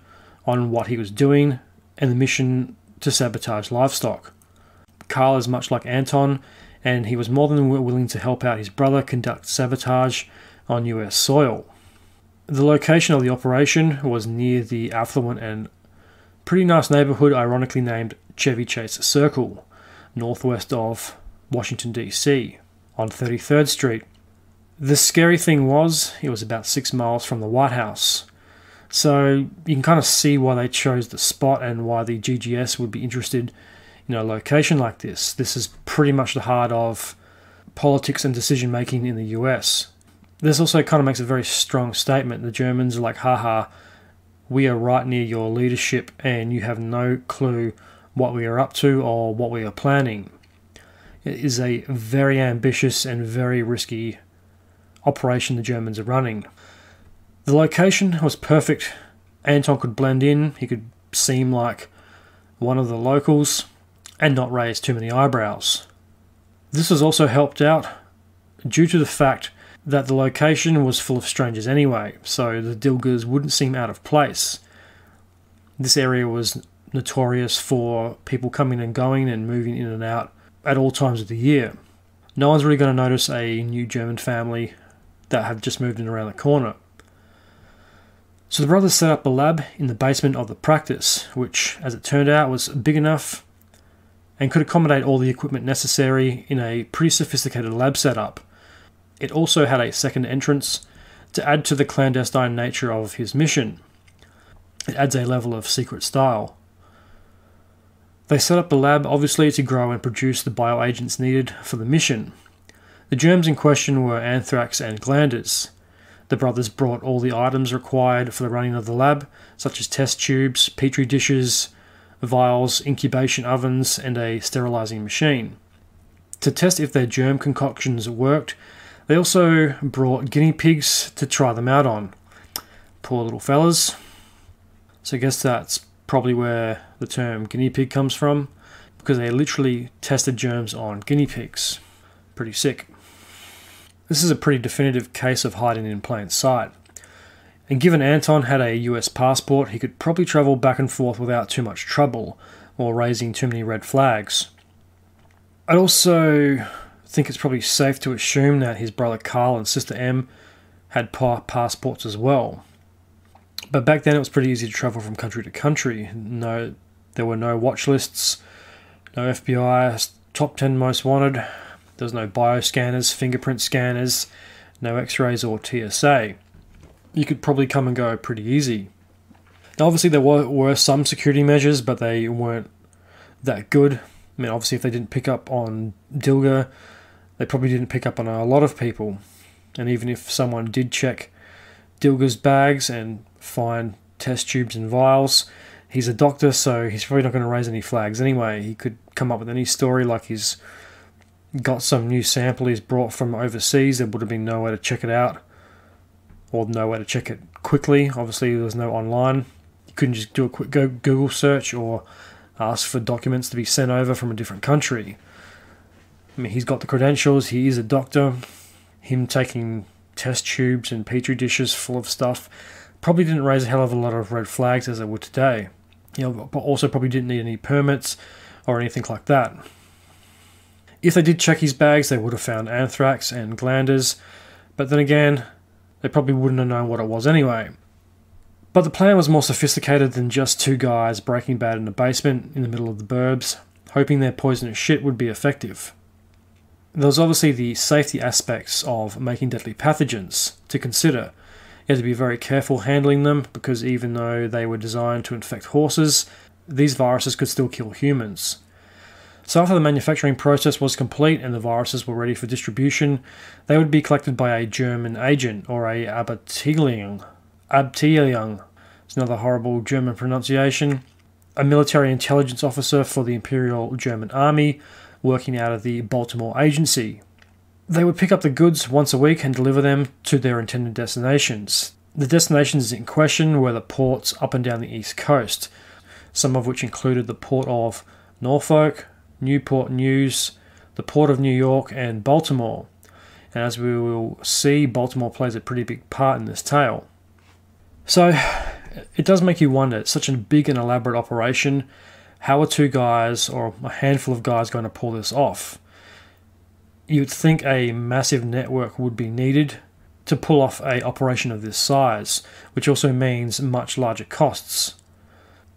on what he was doing and the mission to sabotage livestock. Carl is much like Anton, and he was more than willing to help out his brother conduct sabotage on US soil. The location of the operation was near the affluent and pretty nice neighbourhood ironically named Chevy Chase Circle, northwest of Washington DC, on 33rd Street. The scary thing was, it was about 6 miles from the White House. So you can kind of see why they chose the spot and why the GGS would be interested a location like this. This is pretty much the heart of politics and decision making in the US. This also kind of makes a very strong statement. The Germans are like, haha, we are right near your leadership and you have no clue what we are up to or what we are planning. It is a very ambitious and very risky operation the Germans are running. The location was perfect. Anton could blend in, he could seem like one of the locals and not raise too many eyebrows. This was also helped out due to the fact that the location was full of strangers anyway, so the Dilgers wouldn't seem out of place. This area was notorious for people coming and going and moving in and out at all times of the year. No one's really going to notice a new German family that have just moved in around the corner. So the brothers set up a lab in the basement of the practice, which, as it turned out, was big enough and could accommodate all the equipment necessary in a pretty sophisticated lab setup. It also had a second entrance to add to the clandestine nature of his mission. It adds a level of secret style. They set up the lab obviously to grow and produce the bioagents needed for the mission. The germs in question were anthrax and glanders. The brothers brought all the items required for the running of the lab, such as test tubes, petri dishes, vials, incubation ovens, and a sterilizing machine. To test if their germ concoctions worked, they also brought guinea pigs to try them out on. Poor little fellas. So I guess that's probably where the term guinea pig comes from, because they literally tested germs on guinea pigs. Pretty sick. This is a pretty definitive case of hiding in plain sight. And given Anton had a US passport, he could probably travel back and forth without too much trouble, or raising too many red flags. I'd also think it's probably safe to assume that his brother Carl and sister Em had passports as well. But back then it was pretty easy to travel from country to country. No, there were no watch lists, no FBI top 10 most wanted, there was no bioscanners, fingerprint scanners, no x-rays or TSA. You could probably come and go pretty easy. Now obviously there were some security measures, but they weren't that good. I mean, obviously if they didn't pick up on Dilger, they probably didn't pick up on a lot of people. And even if someone did check Dilger's bags and find test tubes and vials, he's a doctor, so he's probably not going to raise any flags anyway. He could come up with any story like he's got some new sample he's brought from overseas. There would have been no way to check it out, or no way to check it quickly. Obviously there's no online. You couldn't just do a quick Google search or ask for documents to be sent over from a different country. I mean, he's got the credentials, he is a doctor. Him taking test tubes and petri dishes full of stuff probably didn't raise a hell of a lot of red flags as it would today. But also probably didn't need any permits or anything like that. If they did check his bags, they would have found anthrax and glanders, but then again, they probably wouldn't have known what it was anyway. But the plan was more sophisticated than just two guys breaking bad in a basement in the middle of the burbs, hoping their poisonous shit would be effective. There was obviously the safety aspects of making deadly pathogens to consider. You had to be very careful handling them, because even though they were designed to infect horses, these viruses could still kill humans. So after the manufacturing process was complete and the viruses were ready for distribution, they would be collected by a German agent, or a Abteilung. It's another horrible German pronunciation. A military intelligence officer for the Imperial German Army, working out of the Baltimore Agency. They would pick up the goods once a week and deliver them to their intended destinations. The destinations in question were the ports up and down the east coast, some of which included the port of Norfolk, Newport News, the port of New York, and Baltimore. And as we will see, Baltimore plays a pretty big part in this tale. So it does make you wonder, it's such a big and elaborate operation, how are two guys, or a handful of guys, going to pull this off? You'd think a massive network would be needed to pull off an operation of this size, which also means much larger costs.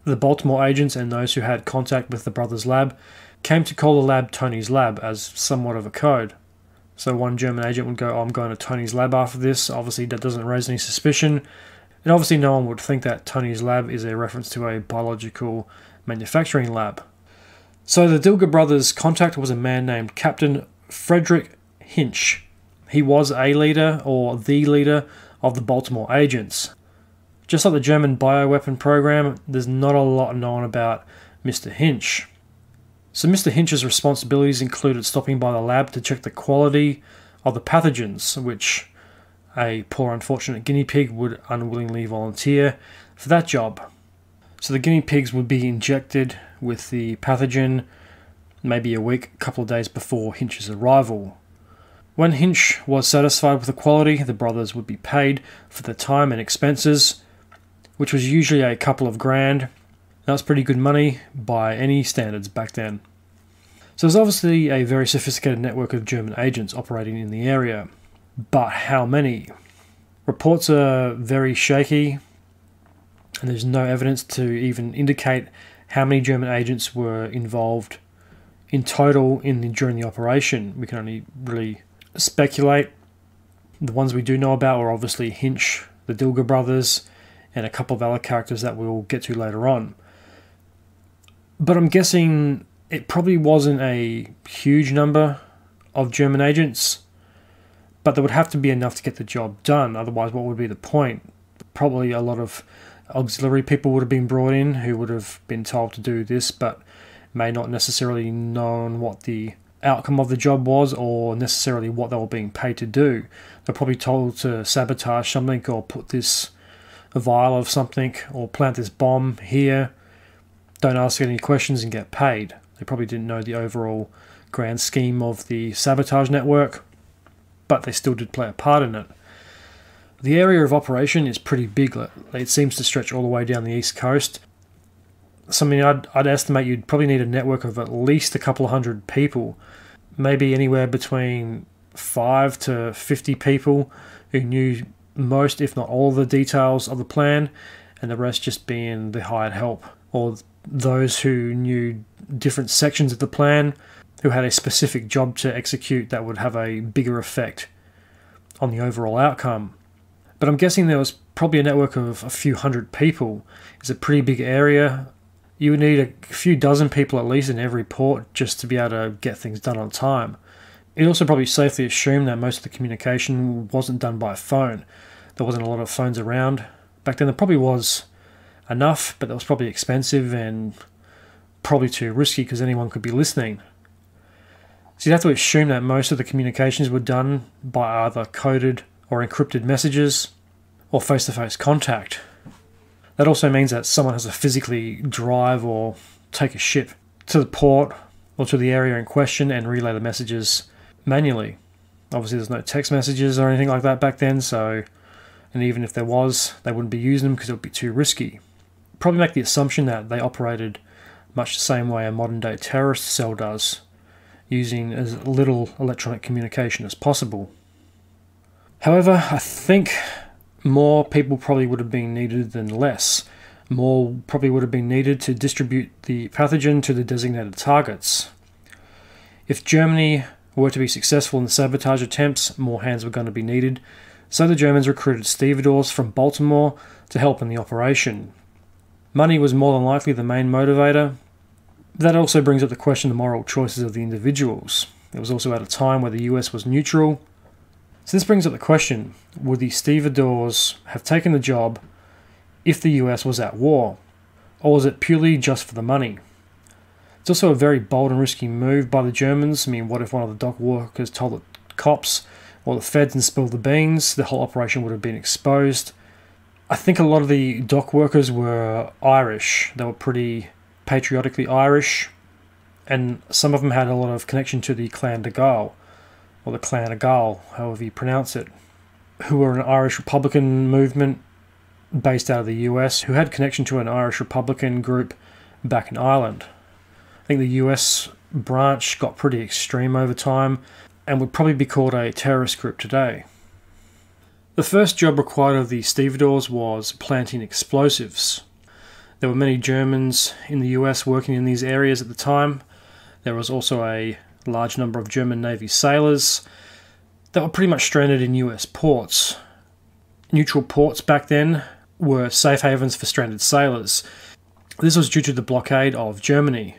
The Baltimore agents and those who had contact with the brothers' lab came to call the lab Tony's lab as somewhat of a code. So one German agent would go, oh, I'm going to Tony's lab after this. Obviously that doesn't raise any suspicion. And obviously no one would think that Tony's lab is a reference to a biological manufacturing lab. So the Dilger brothers' contact was a man named Captain Frederick Hinch. He was a leader, or the leader, of the Baltimore agents. Just like the German bioweapon program, there's not a lot known about Mr. Hinch. So Mr. Hinch's responsibilities included stopping by the lab to check the quality of the pathogens, which a poor unfortunate guinea pig would unwillingly volunteer for that job. So the guinea pigs would be injected with the pathogen maybe a week, a couple of days before Hinch's arrival. When Hinch was satisfied with the quality, the brothers would be paid for their time and expenses, which was usually a couple of grand. That was pretty good money by any standards back then. So there's obviously a very sophisticated network of German agents operating in the area. But how many? Reports are very shaky, and there's no evidence to even indicate how many German agents were involved in total during the operation. We can only really speculate. The ones we do know about were obviously Hinch, the Dilger brothers, and a couple of other characters that we'll get to later on. But I'm guessing it probably wasn't a huge number of German agents, but there would have to be enough to get the job done. Otherwise, what would be the point? Probably a lot of auxiliary people would have been brought in who would have been told to do this, but may not necessarily known what the outcome of the job was or necessarily what they were being paid to do. They're probably told to sabotage something or put this vial of something or plant this bomb here. Don't ask any questions and get paid. They probably didn't know the overall grand scheme of the sabotage network, but they still did play a part in it. The area of operation is pretty big. It seems to stretch all the way down the east coast. Something I'd estimate you'd probably need a network of at least a couple of hundred people, maybe anywhere between 5 to 50 people who knew most, if not all, the details of the plan, and the rest just being the hired help, or those who knew different sections of the plan, who had a specific job to execute that would have a bigger effect on the overall outcome. But I'm guessing there was probably a network of a few hundred people. It's a pretty big area. You would need a few dozen people at least in every port just to be able to get things done on time. It also probably safely assumed that most of the communication wasn't done by phone. There wasn't a lot of phones around. Back then there probably was enough, but that was probably expensive and probably too risky because anyone could be listening. So you'd have to assume that most of the communications were done by either coded or encrypted messages or face-to-face contact. That also means that someone has to physically drive or take a ship to the port or to the area in question and relay the messages manually. Obviously there's no text messages or anything like that back then, and even if there was, they wouldn't be using them because it would be too risky. Probably make the assumption that they operated much the same way a modern day terrorist cell does, using as little electronic communication as possible. However, I think more people probably would have been needed than less. More probably would have been needed to distribute the pathogen to the designated targets. If Germany were to be successful in the sabotage attempts, more hands were going to be needed, so the Germans recruited stevedores from Baltimore to help in the operation. Money was more than likely the main motivator. That also brings up the question of the moral choices of the individuals. It was also at a time where the US was neutral. So this brings up the question, would the stevedores have taken the job if the US was at war? Or was it purely just for the money? It's also a very bold and risky move by the Germans. I mean, what if one of the dock workers told the cops or the feds and spilled the beans? The whole operation would have been exposed. I think a lot of the dock workers were Irish. They were pretty patriotically Irish, and some of them had a lot of connection to the Clan de Gael, or the Clan of Gael, however you pronounce it, who were an Irish Republican movement based out of the US, who had connection to an Irish Republican group back in Ireland. I think the US branch got pretty extreme over time and would probably be called a terrorist group today. The first job required of the stevedores was planting explosives. There were many Germans in the US working in these areas at the time. There was also a large number of German Navy sailors that were pretty much stranded in US ports. Neutral ports back then were safe havens for stranded sailors. This was due to the blockade of Germany.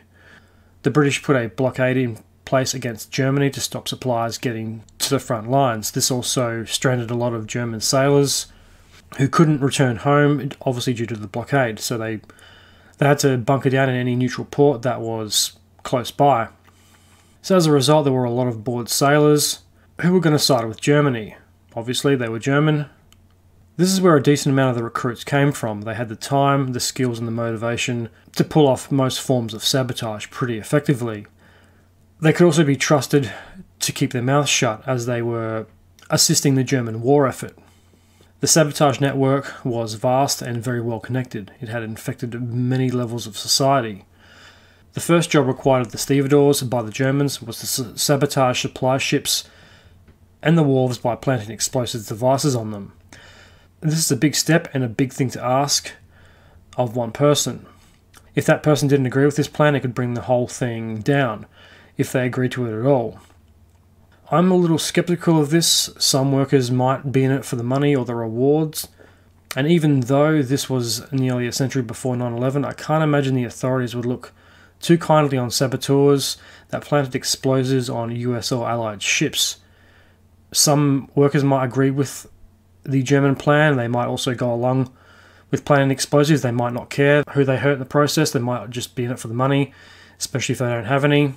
The British put a blockade in place against Germany to stop supplies getting to the front lines. This also stranded a lot of German sailors who couldn't return home, obviously due to the blockade. So they had to bunker down in any neutral port that was close by. So as a result, there were a lot of bored sailors who were going to side with Germany. Obviously, they were German. This is where a decent amount of the recruits came from. They had the time, the skills and the motivation to pull off most forms of sabotage pretty effectively. They could also be trusted to keep their mouths shut as they were assisting the German war effort. The sabotage network was vast and very well connected. It had infected many levels of society. The first job required of the stevedores by the Germans was to sabotage supply ships and the wharves by planting explosive devices on them. This is a big step and a big thing to ask of one person. If that person didn't agree with this plan, it could bring the whole thing down, if they agreed to it at all. I'm a little skeptical of this. Some workers might be in it for the money or the rewards, and even though this was nearly a century before 9/11, I can't imagine the authorities would look too kindly on saboteurs that planted explosives on US or Allied ships. Some workers might agree with the German plan. They might also go along with planting explosives. They might not care who they hurt in the process. They might just be in it for the money, especially if they don't have any.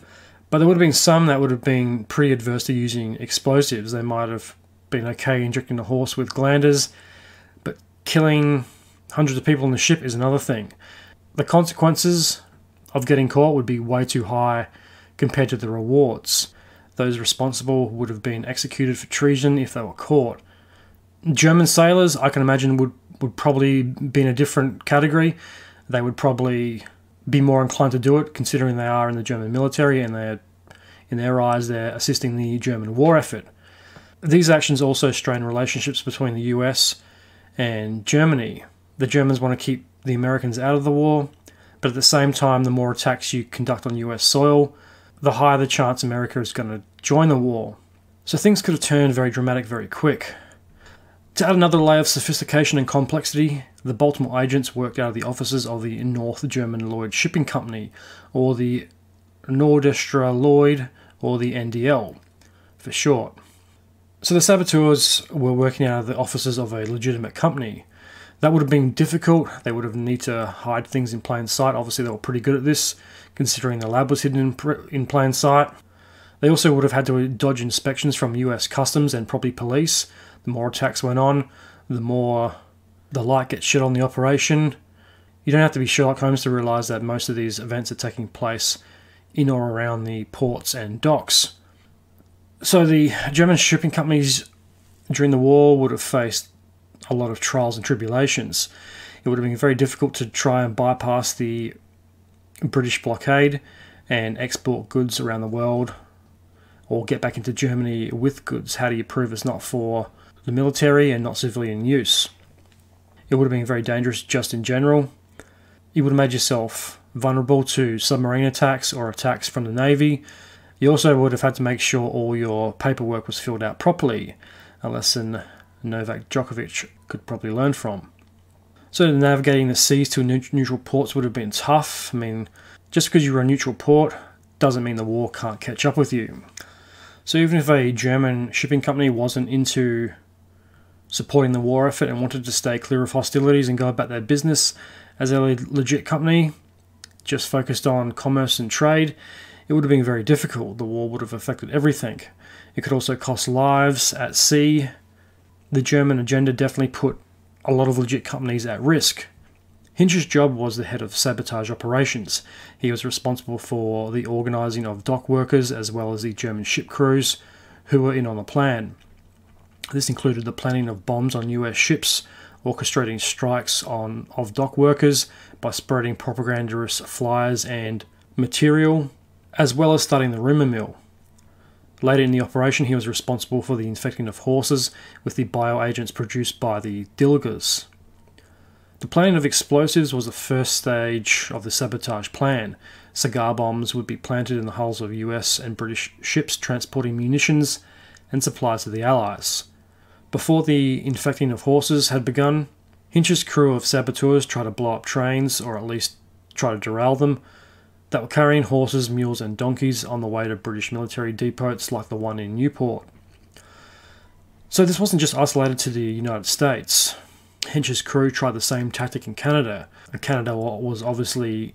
But there would have been some that would have been pretty adverse to using explosives. They might have been okay injecting a horse with glanders, but killing hundreds of people on the ship is another thing. The consequences of getting caught would be way too high compared to the rewards. Those responsible would have been executed for treason if they were caught. German sailors, I can imagine, would probably be in a different category. They would probably be more inclined to do it, considering they are in the German military and in their eyes they're assisting the German war effort. These actions also strain relationships between the US and Germany. The Germans want to keep the Americans out of the war, but at the same time, the more attacks you conduct on US soil, the higher the chance America is going to join the war. So things could have turned very dramatic very quick. To add another layer of sophistication and complexity, the Baltimore agents worked out of the offices of the North German Lloyd Shipping Company, or the Nordestra Lloyd, or the NDL for short. So the saboteurs were working out of the offices of a legitimate company. That would have been difficult. They would have needed to hide things in plain sight. Obviously they were pretty good at this, considering the lab was hidden in plain sight. They also would have had to dodge inspections from US Customs and probably police. The more attacks went on, the more the light gets shed on the operation. You don't have to be Sherlock Holmes to realise that most of these events are taking place in or around the ports and docks. So the German shipping companies during the war would have faced a lot of trials and tribulations. It would have been very difficult to try and bypass the British blockade and export goods around the world, or get back into Germany with goods. How do you prove it's not for the military and not civilian use? It would have been very dangerous just in general. You would have made yourself vulnerable to submarine attacks or attacks from the Navy. You also would have had to make sure all your paperwork was filled out properly, a lesson Novak Djokovic could probably learn from. So navigating the seas to neutral ports would have been tough. I mean, just because you're a neutral port doesn't mean the war can't catch up with you. So even if a German shipping company wasn't into supporting the war effort and wanted to stay clear of hostilities and go about their business as a legit company, just focused on commerce and trade, it would have been very difficult. The war would have affected everything. It could also cost lives at sea. The German agenda definitely put a lot of legit companies at risk. Hinch's job was the head of sabotage operations. He was responsible for the organising of dock workers as well as the German ship crews who were in on the plan. This included the planning of bombs on US ships, orchestrating strikes of dock workers by spreading propagandist flyers and material, as well as starting the rumour mill. Later in the operation, he was responsible for the infecting of horses with the bioagents produced by the Dilgers. The planning of explosives was the first stage of the sabotage plan. Cigar bombs would be planted in the hulls of US and British ships transporting munitions and supplies to the Allies. Before the infecting of horses had begun, Hinch's crew of saboteurs tried to blow up trains, or at least try to derail them. that were carrying horses, mules and donkeys on the way to British military depots like the one in Newport. So this wasn't just isolated to the United States. Hench's crew tried the same tactic in Canada, and Canada was obviously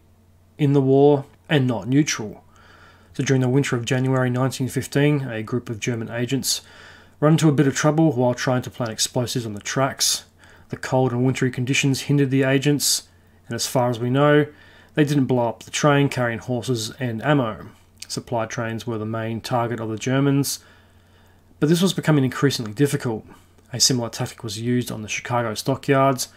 in the war and not neutral. So during the winter of January 1915, a group of German agents ran into a bit of trouble while trying to plant explosives on the tracks. The cold and wintry conditions hindered the agents, and as far as we know, they didn't blow up the train carrying horses and ammo. Supply trains were the main target of the Germans, but this was becoming increasingly difficult. A similar tactic was used on the Chicago stockyards,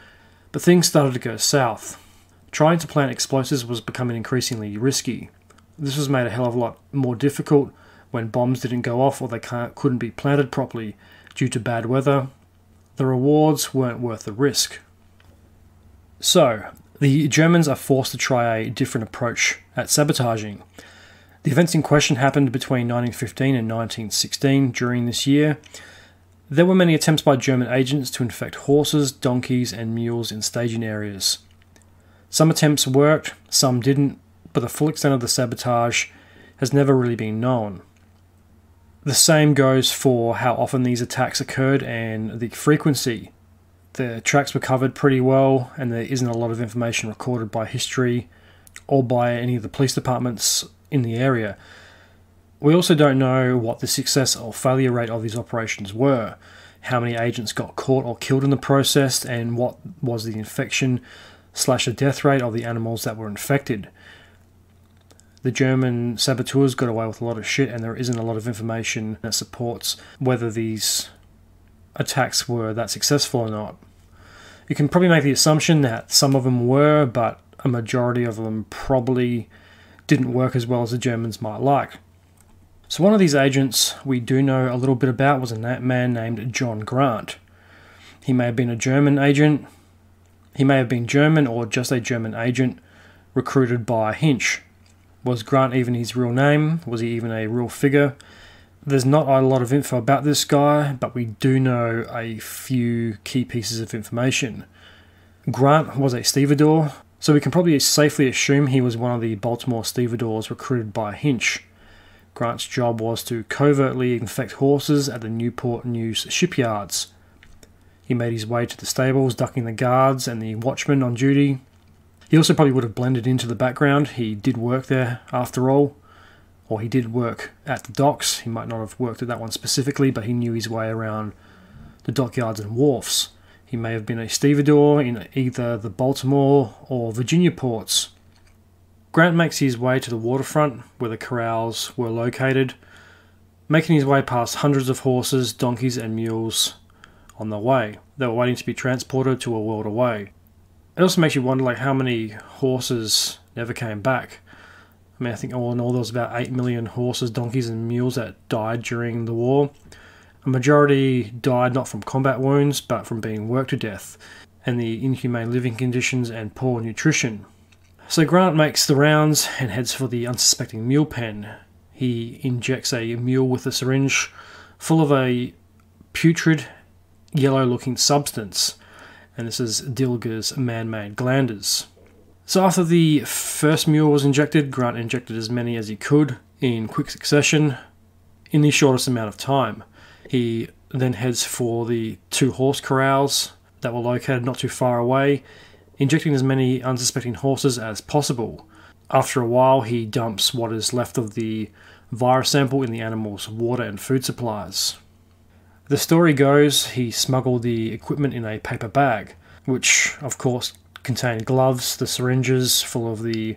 but things started to go south. Trying to plant explosives was becoming increasingly risky. This was made a hell of a lot more difficult when bombs didn't go off or they couldn't be planted properly due to bad weather. The rewards weren't worth the risk. So, the Germans are forced to try a different approach at sabotaging. The events in question happened between 1915 and 1916 during this year. There were many attempts by German agents to infect horses, donkeys and mules in staging areas. Some attempts worked, some didn't, but the full extent of the sabotage has never really been known. The same goes for how often these attacks occurred and the frequency. The tracks were covered pretty well, and there isn't a lot of information recorded by history or by any of the police departments in the area. We also don't know what the success or failure rate of these operations were, how many agents got caught or killed in the process, and what was the infection/the death rate of the animals that were infected. The German saboteurs got away with a lot of shit, and there isn't a lot of information that supports whether these attacks were that successful or not. You can probably make the assumption that some of them were, but a majority of them probably didn't work as well as the Germans might like. So one of these agents we do know a little bit about was a man named John Grant. He may have been a German agent. He may have been German or just a German agent recruited by Hinch. Was Grant even his real name? Was he even a real figure? There's not a lot of info about this guy, but we do know a few key pieces of information. Grant was a stevedore, so we can probably safely assume he was one of the Baltimore stevedores recruited by Hinch. Grant's job was to covertly infect horses at the Newport News shipyards. He made his way to the stables, ducking the guards and the watchmen on duty. He also probably would have blended into the background. He did work there after all, or he did work at the docks. He might not have worked at that one specifically, but he knew his way around the dockyards and wharfs. He may have been a stevedore in either the Baltimore or Virginia ports. Grant makes his way to the waterfront where the corrals were located, making his way past hundreds of horses, donkeys and mules on the way. They were waiting to be transported to a world away. It also makes you wonder how many horses never came back. I mean, I think all in all there was about 8 million horses, donkeys and mules that died during the war. A majority died not from combat wounds, but from being worked to death, and the inhumane living conditions and poor nutrition. So Grant makes the rounds and heads for the unsuspecting mule pen. He injects a mule with a syringe full of a putrid, yellow-looking substance, and this is Dilger's man-made glanders. So after the first mule was injected, Grant injected as many as he could in quick succession in the shortest amount of time. He then heads for the 2 horse corrals that were located not too far away, injecting as many unsuspecting horses as possible. After a while, he dumps what is left of the virus sample in the animals' water and food supplies. The story goes he smuggled the equipment in a paper bag, which of course contained gloves, the syringes full of the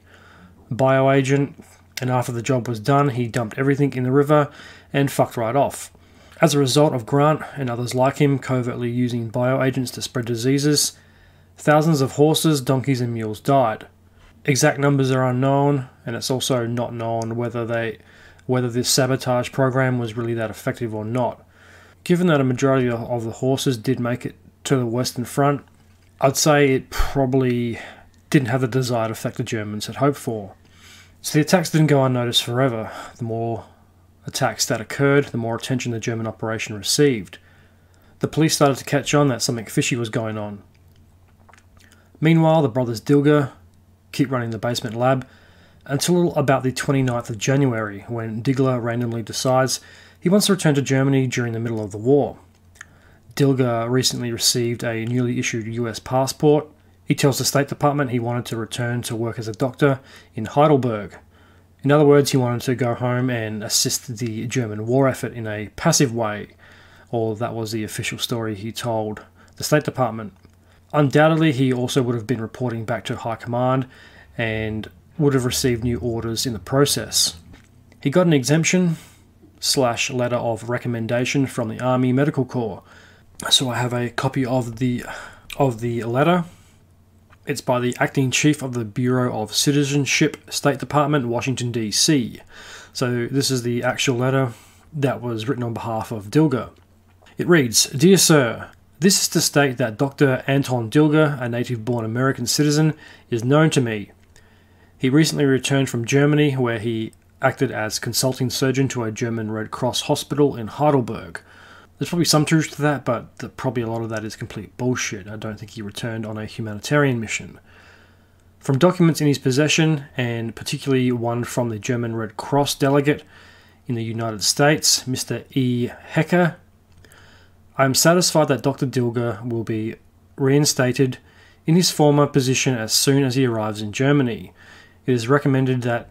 bioagent, and after the job was done, he dumped everything in the river and fucked right off. As a result of Grant and others like him covertly using bioagents to spread diseases, thousands of horses, donkeys and mules died. Exact numbers are unknown, and it's also not known whether this sabotage program was really that effective or not. Given that a majority of the horses did make it to the Western Front, I'd say it probably didn't have the desired effect the Germans had hoped for. So the attacks didn't go unnoticed forever. The more attacks that occurred, the more attention the German operation received. The police started to catch on that something fishy was going on. Meanwhile, the brothers Dilger keep running the basement lab, until about the 29th of January, when Digler randomly decides he wants to return to Germany during the middle of the war. Dilger recently received a newly issued US passport. He tells the State Department he wanted to return to work as a doctor in Heidelberg. In other words, he wanted to go home and assist the German war effort in a passive way, or that was the official story he told the State Department. Undoubtedly, he also would have been reporting back to High Command and would have received new orders in the process. He got an exemption / letter of recommendation from the Army Medical Corps. So I have a copy of the letter. It's by the Acting Chief of the Bureau of Citizenship, State Department, Washington, D.C. So this is the actual letter that was written on behalf of Dilger. It reads, "Dear Sir, this is to state that Dr. Anton Dilger, a native-born American citizen, is known to me. He recently returned from Germany, where he acted as consulting surgeon to a German Red Cross hospital in Heidelberg." There's probably some truth to that, but probably a lot of that is complete bullshit. I don't think he returned on a humanitarian mission. From documents in his possession, and particularly one from the German Red Cross delegate in the United States, Mr. E. Hecker, I am satisfied that Dr. Dilger will be reinstated in his former position as soon as he arrives in Germany. It is recommended that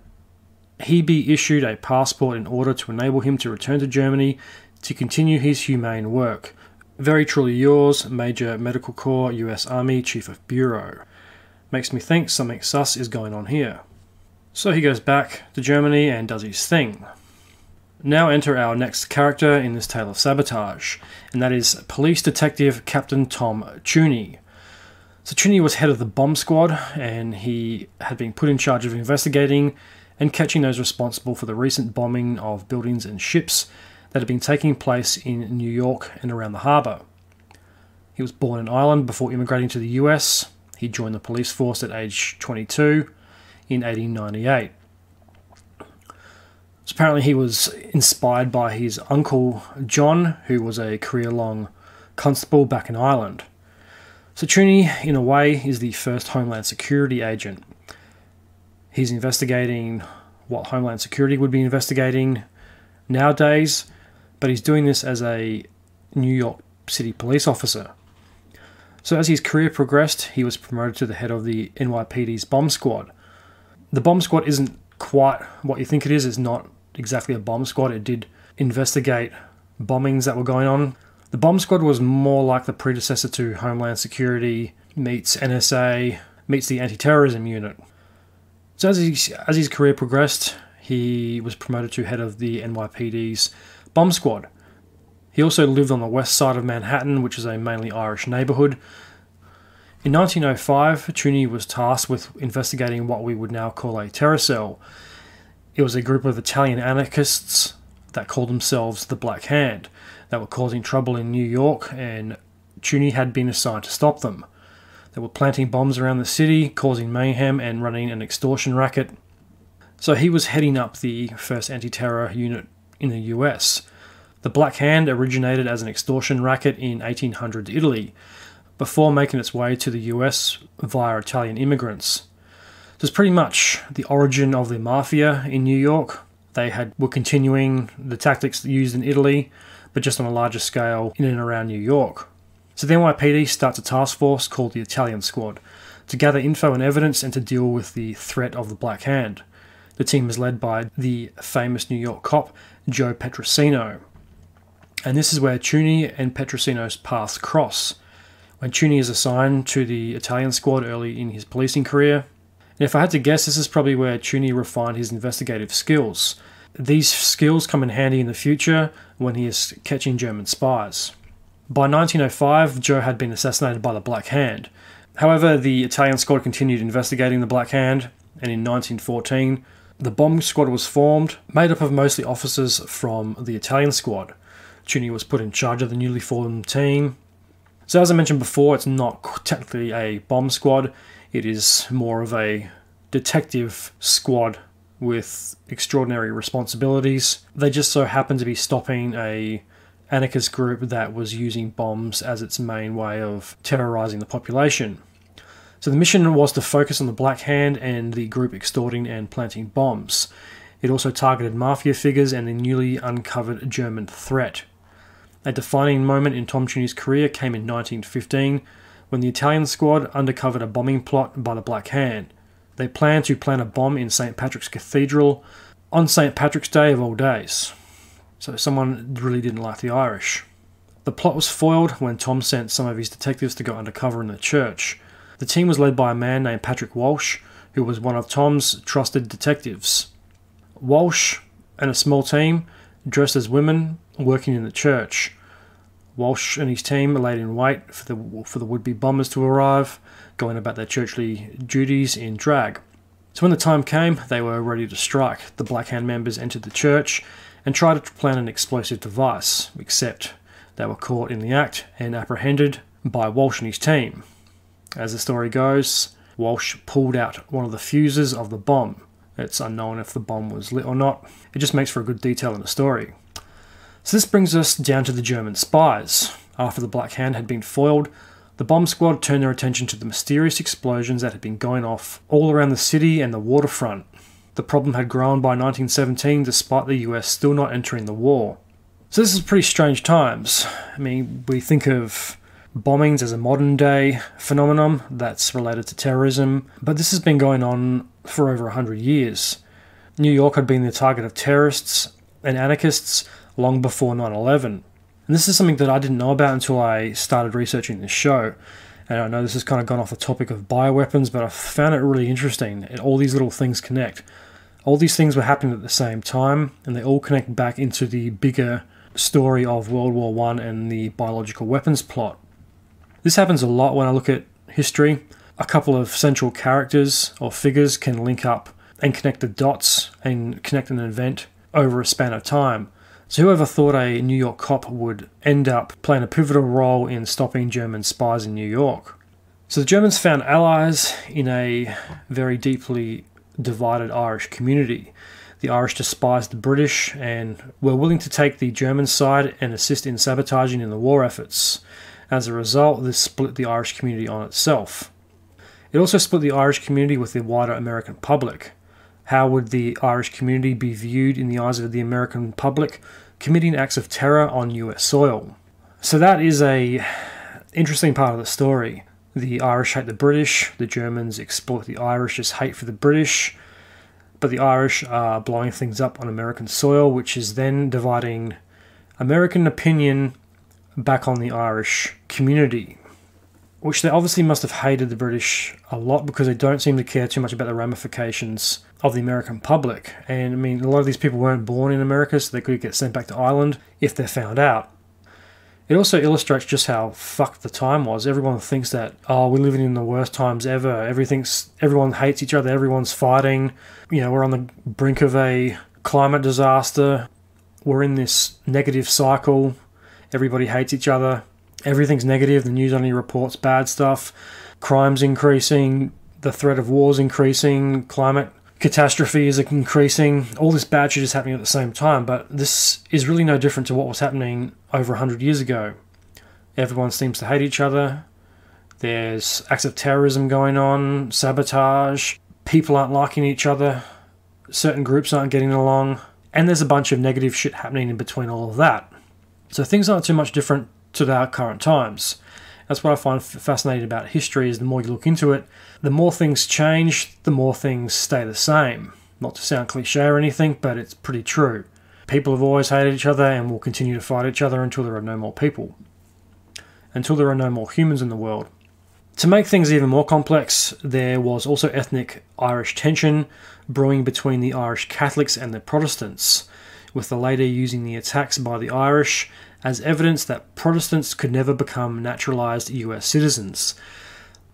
he be issued a passport in order to enable him to return to Germany to continue his humane work. Very truly yours, Major Medical Corps, US Army, Chief of Bureau. Makes me think something sus is going on here. So he goes back to Germany and does his thing. Now enter our next character in this tale of Sabotage, and that is Police Detective Captain Tom Chuney. So Chuney was head of the bomb squad, and he had been put in charge of investigating and catching those responsible for the recent bombing of buildings and ships that had been taking place in New York and around the harbour. He was born in Ireland before immigrating to the US. He joined the police force at age 22 in 1898. So apparently he was inspired by his uncle John, who was a career-long constable back in Ireland. So Chuney, in a way, is the first Homeland Security agent. He's investigating what Homeland Security would be investigating nowadays, but he's doing this as a New York City police officer. So as his career progressed, he was promoted to the head of the NYPD's bomb squad. The bomb squad isn't quite what you think it is. It's not exactly a bomb squad. It did investigate bombings that were going on. The bomb squad was more like the predecessor to Homeland Security meets NSA meets the anti-terrorism unit. So as his career progressed, he was promoted to head of the NYPD's bomb squad. He also lived on the west side of Manhattan, which is a mainly Irish neighbourhood. In 1905, Chuney was tasked with investigating what we would now call a terror cell. It was a group of Italian anarchists that called themselves the Black Hand that were causing trouble in New York, and Chuney had been assigned to stop them. They were planting bombs around the city, causing mayhem and running an extortion racket. So he was heading up the first anti-terror unit in the US. The Black Hand originated as an extortion racket in 1800 Italy, before making its way to the US via Italian immigrants. So it's pretty much the origin of the mafia in New York. They were continuing the tactics used in Italy, but just on a larger scale in and around New York. So the NYPD starts a task force called the Italian Squad to gather info and evidence and to deal with the threat of the Black Hand. The team is led by the famous New York cop, Joe Petrosino. And this is where Chuney and Petrosino's paths cross, when Chuney is assigned to the Italian Squad early in his policing career. And if I had to guess, this is probably where Chuney refined his investigative skills. These skills come in handy in the future when he is catching German spies. By 1905, Joe had been assassinated by the Black Hand. However, the Italian Squad continued investigating the Black Hand, and in 1914, the bomb squad was formed, made up of mostly officers from the Italian Squad. Chuney was put in charge of the newly formed team. So as I mentioned before, it's not technically a bomb squad. It is more of a detective squad with extraordinary responsibilities. They just so happen to be stopping a anarchist group that was using bombs as its main way of terrorizing the population. So the mission was to focus on the Black Hand and the group extorting and planting bombs. It also targeted mafia figures and the newly uncovered German threat. A defining moment in Tom Cheney's career came in 1915 when the Italian squad uncovered a bombing plot by the Black Hand. They planned to plant a bomb in St. Patrick's Cathedral on St. Patrick's Day of all days. So someone really didn't like the Irish. The plot was foiled when Tom sent some of his detectives to go undercover in the church. The team was led by a man named Patrick Walsh, who was one of Tom's trusted detectives. Walsh and a small team, dressed as women, working in the church. Walsh and his team laid in wait for the would-be bombers to arrive, going about their churchly duties in drag. So when the time came, they were ready to strike. The Black Hand members entered the church and tried to plant an explosive device, except they were caught in the act and apprehended by Walsh and his team. As the story goes, Walsh pulled out one of the fuses of the bomb. It's unknown if the bomb was lit or not. It just makes for a good detail in the story. So this brings us down to the German spies. After the Black Hand had been foiled, the bomb squad turned their attention to the mysterious explosions that had been going off all around the city and the waterfront. The problem had grown by 1917 despite the US still not entering the war. So this is pretty strange times. I mean, we think of bombings as a modern day phenomenon that's related to terrorism, but this has been going on for over 100 years. New York had been the target of terrorists and anarchists long before 9/11. And this is something that I didn't know about until I started researching this show. And I know this has kind of gone off the topic of bioweapons, but I found it really interesting. And all these little things connect. All these things were happening at the same time, and they all connect back into the bigger story of World War I and the biological weapons plot. This happens a lot when I look at history. A couple of central characters or figures can link up and connect the dots and connect an event over a span of time. So whoever thought a New York cop would end up playing a pivotal role in stopping German spies in New York? So the Germans found allies in a very deeply divided Irish community. The Irish despised the British and were willing to take the German side and assist in sabotaging in the war efforts. As a result, this split the Irish community on itself. It also split the Irish community with the wider American public. How would the Irish community be viewed in the eyes of the American public committing acts of terror on US soil? So that is a interesting part of the story. The Irish hate the British, the Germans exploit the Irish's hate for the British, but the Irish are blowing things up on American soil, which is then dividing American opinion back on the Irish community, which they obviously must have hated the British a lot because they don't seem to care too much about the ramifications of the American public. And I mean, a lot of these people weren't born in America, so they could get sent back to Ireland if they're found out. It also illustrates just how fucked the time was. Everyone thinks that, oh, we're living in the worst times ever. Everyone hates each other. Everyone's fighting. You know, we're on the brink of a climate disaster. We're in this negative cycle. Everybody hates each other. Everything's negative. The news only reports bad stuff. Crime's increasing. The threat of war's increasing. Climate catastrophe is increasing. All this bad shit is happening at the same time, but this is really no different to what was happening over 100 years ago. Everyone seems to hate each other. There's acts of terrorism going on, sabotage, people aren't liking each other, certain groups aren't getting along, and there's a bunch of negative shit happening in between all of that. So things aren't too much different to our current times. That's what I find fascinating about history, is the more you look into it, the more things change, the more things stay the same. Not to sound cliche or anything, but it's pretty true. People have always hated each other and will continue to fight each other until there are no more people. Until there are no more humans in the world. To make things even more complex, there was also ethnic Irish tension brewing between the Irish Catholics and the Protestants, with the latter using the attacks by the Irish as evidence that Protestants could never become naturalised US citizens.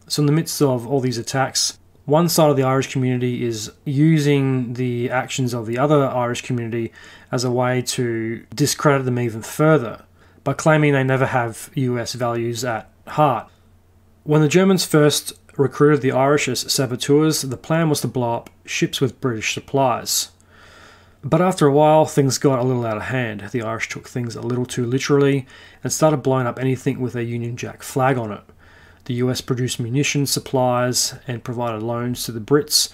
So in the midst of all these attacks, one side of the Irish community is using the actions of the other Irish community as a way to discredit them even further, by claiming they never have US values at heart. When the Germans first recruited the Irish as saboteurs, the plan was to blow up ships with British supplies. But after a while, things got a little out of hand. The Irish took things a little too literally and started blowing up anything with a Union Jack flag on it. The US produced munitions, supplies, and provided loans to the Brits.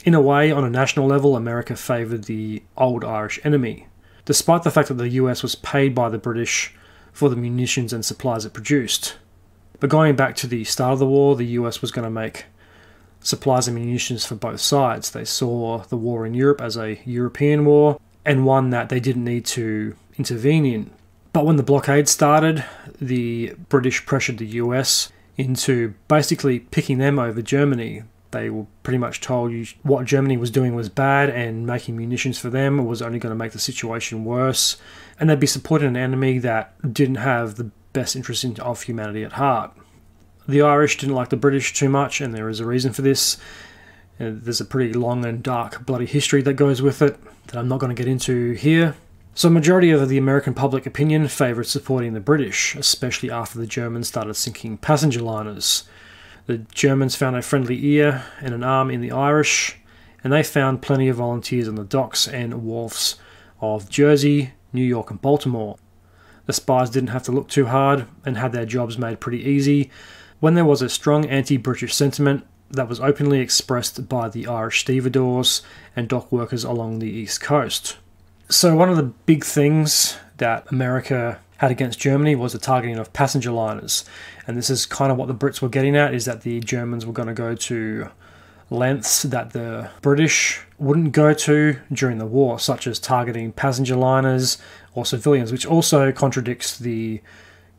In a way, on a national level, America favoured the old Irish enemy, despite the fact that the US was paid by the British for the munitions and supplies it produced. But going back to the start of the war, the US was going to make supplies and munitions for both sides. They saw the war in Europe as a European war, and one that they didn't need to intervene in. But when the blockade started, the British pressured the US into basically picking them over Germany. They were pretty much told what Germany was doing was bad, and making munitions for them was only going to make the situation worse, and they'd be supporting an enemy that didn't have the best interests of humanity at heart. The Irish didn't like the British too much, and there is a reason for this. There's a pretty long and dark bloody history that goes with it that I'm not going to get into here. So a majority of the American public opinion favoured supporting the British, especially after the Germans started sinking passenger liners. The Germans found a friendly ear and an arm in the Irish, and they found plenty of volunteers on the docks and wharfs of Jersey, New York and Baltimore. The spies didn't have to look too hard and had their jobs made pretty easy when there was a strong anti-British sentiment that was openly expressed by the Irish stevedores and dock workers along the East Coast. So one of the big things that America had against Germany was the targeting of passenger liners. And this is kind of what the Brits were getting at, is that the Germans were going to go to lengths that the British wouldn't go to during the war, such as targeting passenger liners or civilians, which also contradicts the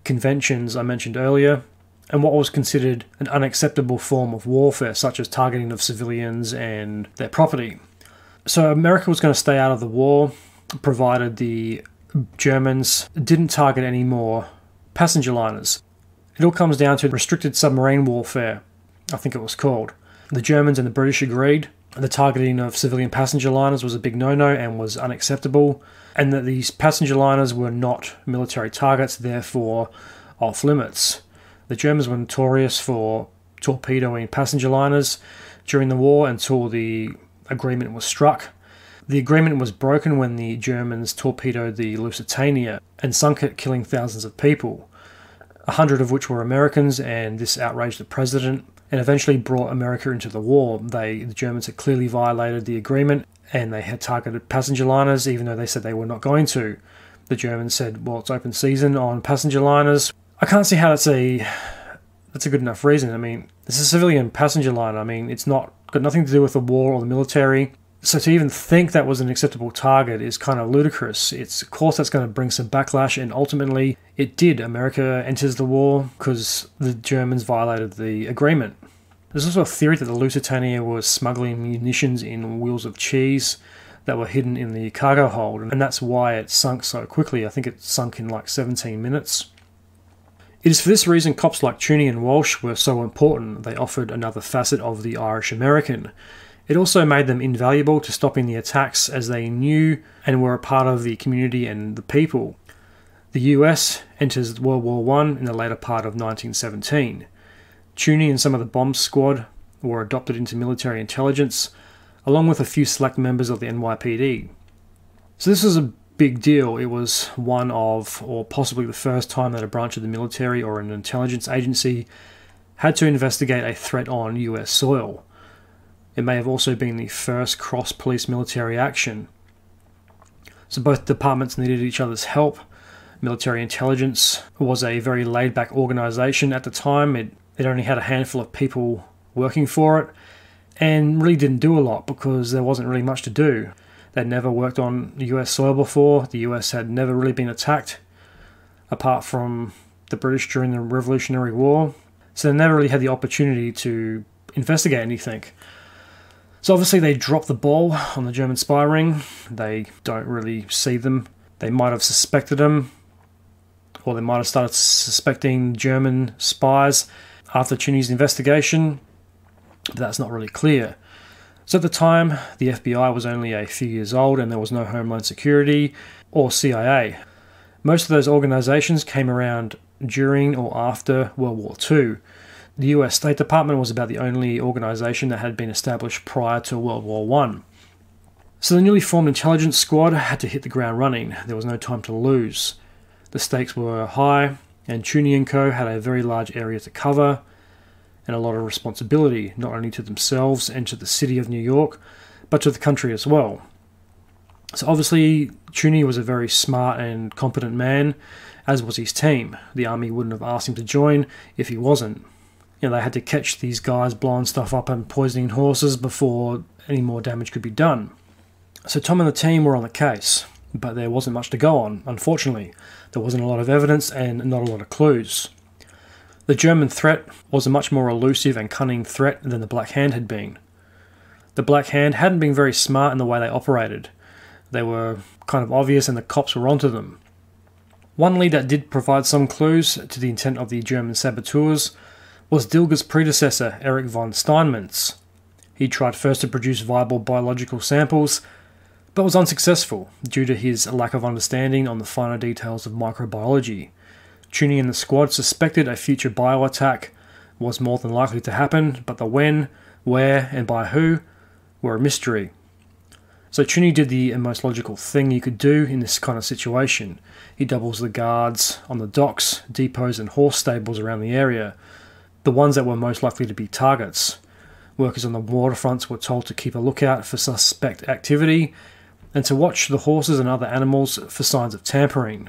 conventions I mentioned earlier, and what was considered an unacceptable form of warfare, such as targeting of civilians and their property. So America was going to stay out of the war, provided the Germans didn't target any more passenger liners. It all comes down to restricted submarine warfare, I think it was called. The Germans and the British agreed the targeting of civilian passenger liners was a big no-no and was unacceptable, and that these passenger liners were not military targets, therefore off limits. The Germans were notorious for torpedoing passenger liners during the war until the agreement was struck. The agreement was broken when the Germans torpedoed the Lusitania and sunk it, killing thousands of people, 100 of which were Americans, and this outraged the president and eventually brought America into the war. The Germans had clearly violated the agreement, and they had targeted passenger liners even though they said they were not going to. The Germans said, well, it's open season on passenger liners. I can't see how that's a good enough reason. I mean, it's a civilian passenger liner. I mean, it's got nothing to do with the war or the military. So to even think that was an acceptable target is kind of ludicrous. Of course that's going to bring some backlash, and ultimately it did. America enters the war because the Germans violated the agreement. There's also a theory that the Lusitania was smuggling munitions in wheels of cheese that were hidden in the cargo hold, and that's why it sunk so quickly. I think it sunk in like 17 minutes. It is for this reason cops like Tooney and Walsh were so important. They offered another facet of the Irish American. It also made them invaluable to stopping the attacks, as they knew and were a part of the community and the people. The US enters World War I in the later part of 1917. Tooney and some of the bomb squad were adopted into military intelligence, along with a few select members of the NYPD. So this was a big deal. It was one of, or possibly the first time, that a branch of the military or an intelligence agency had to investigate a threat on US soil. It may have also been the first cross-police military action. So both departments needed each other's help. Military intelligence was a very laid-back organisation at the time. It only had a handful of people working for it, and really didn't do a lot because there wasn't really much to do. They'd never worked on US soil before. The US had never really been attacked, apart from the British during the Revolutionary War. So they never really had the opportunity to investigate anything. So obviously they dropped the ball on the German spy ring. They don't really see them. They might have suspected them, or they might have started suspecting German spies after Tooney's investigation, but that's not really clear. So at the time, the FBI was only a few years old, and there was no Homeland Security or CIA. Most of those organizations came around during or after World War II. The US State Department was about the only organization that had been established prior to World War I. So the newly formed intelligence squad had to hit the ground running. There was no time to lose. The stakes were high, and Tooney & Co. had a very large area to cover. and a lot of responsibility, not only to themselves and to the city of New York, but to the country as well. So obviously, Tunney was a very smart and competent man, as was his team. The army wouldn't have asked him to join if he wasn't. They had to catch these guys blowing stuff up and poisoning horses before any more damage could be done. So Tom and the team were on the case, but there wasn't much to go on, unfortunately. There wasn't a lot of evidence and not a lot of clues. The German threat was a much more elusive and cunning threat than the Black Hand had been. The Black Hand hadn't been very smart in the way they operated. They were kind of obvious and the cops were onto them. One lead that did provide some clues to the intent of the German saboteurs was Dilger's predecessor, Erich von Steinmetz. He tried first to produce viable biological samples, but was unsuccessful due to his lack of understanding on the finer details of microbiology. Tunney and the squad suspected a future bio-attack was more than likely to happen, but the when, where, and by who were a mystery. So Tunney did the most logical thing you could do in this kind of situation. He doubles the guards on the docks, depots, and horse stables around the area, the ones that were most likely to be targets. Workers on the waterfronts were told to keep a lookout for suspect activity and to watch the horses and other animals for signs of tampering.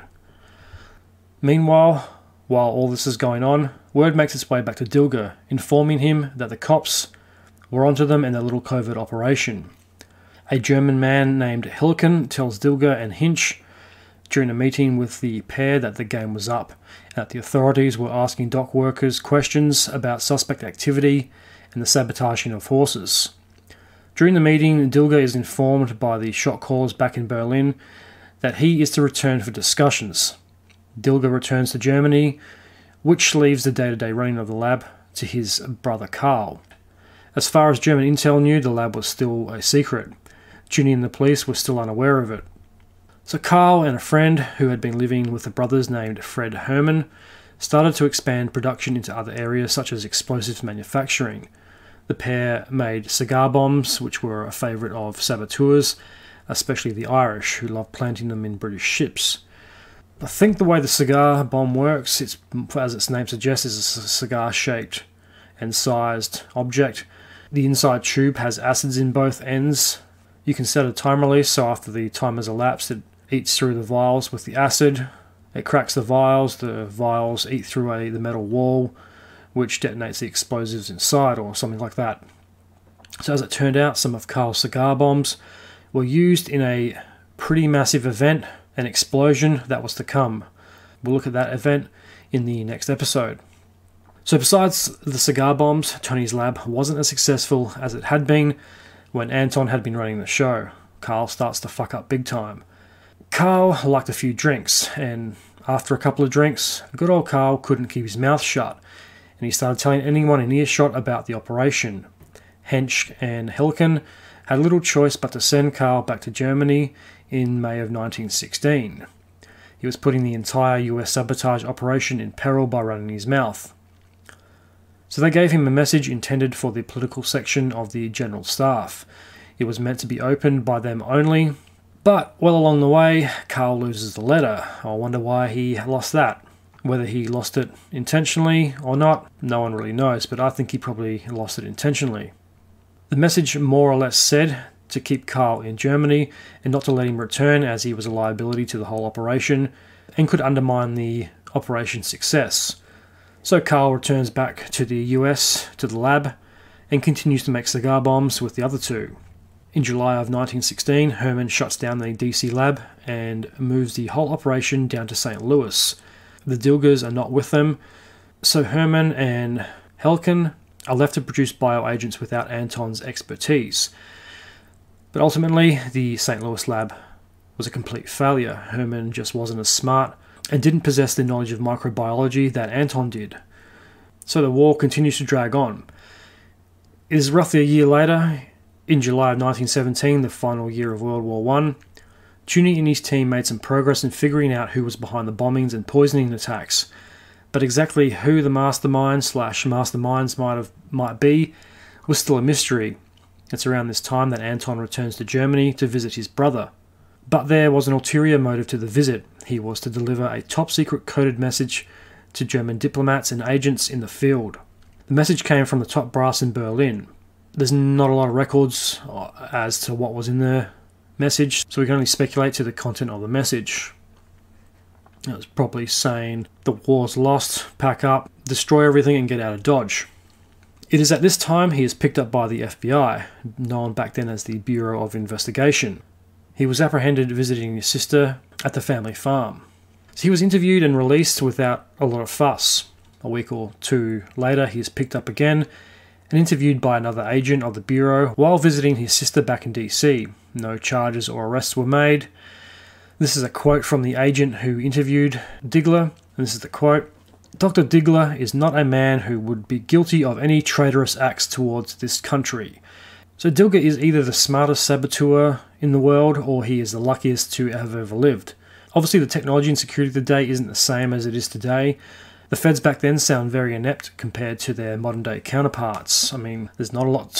Meanwhile, while all this is going on, word makes its way back to Dilger, informing him that the cops were onto them in their little covert operation. A German man named Hilken tells Dilger and Hinch during a meeting with the pair that the game was up, and that the authorities were asking dock workers questions about suspect activity and the sabotaging of horses. During the meeting, Dilger is informed by the shot callers back in Berlin that he is to return for discussions. Dilger returns to Germany, which leaves the day-to-day running of the lab to his brother Karl. As far as German intel knew, the lab was still a secret. Tunney and the police were still unaware of it. So Karl and a friend who had been living with the brothers named Fred Herman started to expand production into other areas such as explosives manufacturing. The pair made cigar bombs, which were a favourite of saboteurs, especially the Irish, who loved planting them in British ships. I think the way the cigar bomb works, as its name suggests, is a cigar-shaped and sized object. The inside tube has acids in both ends. You can set a time release, so after the time has elapsed, it eats through the vials with the acid. It cracks the vials eat through the metal wall, which detonates the explosives inside, or something like that. So as it turned out, some of Karl's cigar bombs were used in a pretty massive event, an explosion that was to come. We'll look at that event in the next episode. So besides the cigar bombs, Tunney's lab wasn't as successful as it had been when Anton had been running the show. Karl starts to fuck up big time. Karl liked a few drinks, and after a couple of drinks, good old Karl couldn't keep his mouth shut, and he started telling anyone in earshot about the operation. Hensch and Hilken had little choice but to send Karl back to Germany in May of 1916. He was putting the entire US sabotage operation in peril by running his mouth. So they gave him a message intended for the political section of the General Staff. It was meant to be opened by them only, but well along the way, Karl loses the letter. I wonder why he lost that. Whether he lost it intentionally or not, no one really knows, but I think he probably lost it intentionally. The message more or less said to keep Karl in Germany and not to let him return, as he was a liability to the whole operation and could undermine the operation's success. So Karl returns back to the US, to the lab, and continues to make cigar bombs with the other two. In July of 1916, Herman shuts down the DC lab and moves the whole operation down to St. Louis. The Dilgers are not with them, so Herman and Helken are left to produce bioagents without Anton's expertise. But ultimately, the St. Louis lab was a complete failure. Herman just wasn't as smart and didn't possess the knowledge of microbiology that Anton did. So the war continues to drag on. It is roughly a year later, in July of 1917, the final year of World War I, Tunney and his team made some progress in figuring out who was behind the bombings and poisoning attacks, but exactly who the masterminds might be was still a mystery. It's around this time that Anton returns to Germany to visit his brother. But there was an ulterior motive to the visit. He was to deliver a top-secret coded message to German diplomats and agents in the field. The message came from the top brass in Berlin. There's not a lot of records as to what was in the message, so we can only speculate to the content of the message. It was probably saying the war's lost, pack up, destroy everything and get out of Dodge. It is at this time he is picked up by the FBI, known back then as the Bureau of Investigation. He was apprehended visiting his sister at the family farm. So he was interviewed and released without a lot of fuss. A week or two later he is picked up again and interviewed by another agent of the Bureau while visiting his sister back in DC. No charges or arrests were made. This is a quote from the agent who interviewed Digler, and this is the quote: "Dr. Digler is not a man who would be guilty of any traitorous acts towards this country." So Dilger is either the smartest saboteur in the world, or he is the luckiest to have ever lived. Obviously the technology and security today isn't the same as it is today. The feds back then sound very inept compared to their modern day counterparts. I mean, there's not a lot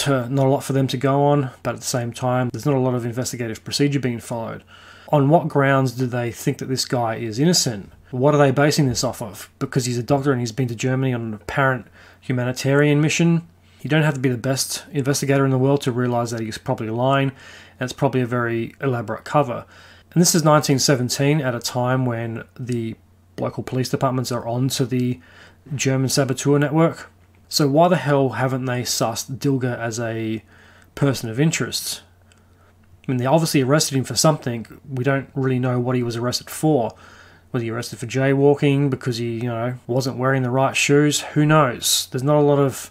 for them to go on, but at the same time, there's not a lot of investigative procedure being followed. On what grounds do they think that this guy is innocent? What are they basing this off of? Because he's a doctor and he's been to Germany on an apparent humanitarian mission? You don't have to be the best investigator in the world to realise that he's probably lying, and it's probably a very elaborate cover. And this is 1917, at a time when the local police departments are on to the German saboteur network. So why the hell haven't they sussed Dilger as a person of interest? I mean, they obviously arrested him for something. We don't really know what he was arrested for. Was he arrested for jaywalking because he, wasn't wearing the right shoes? Who knows? There's not a lot of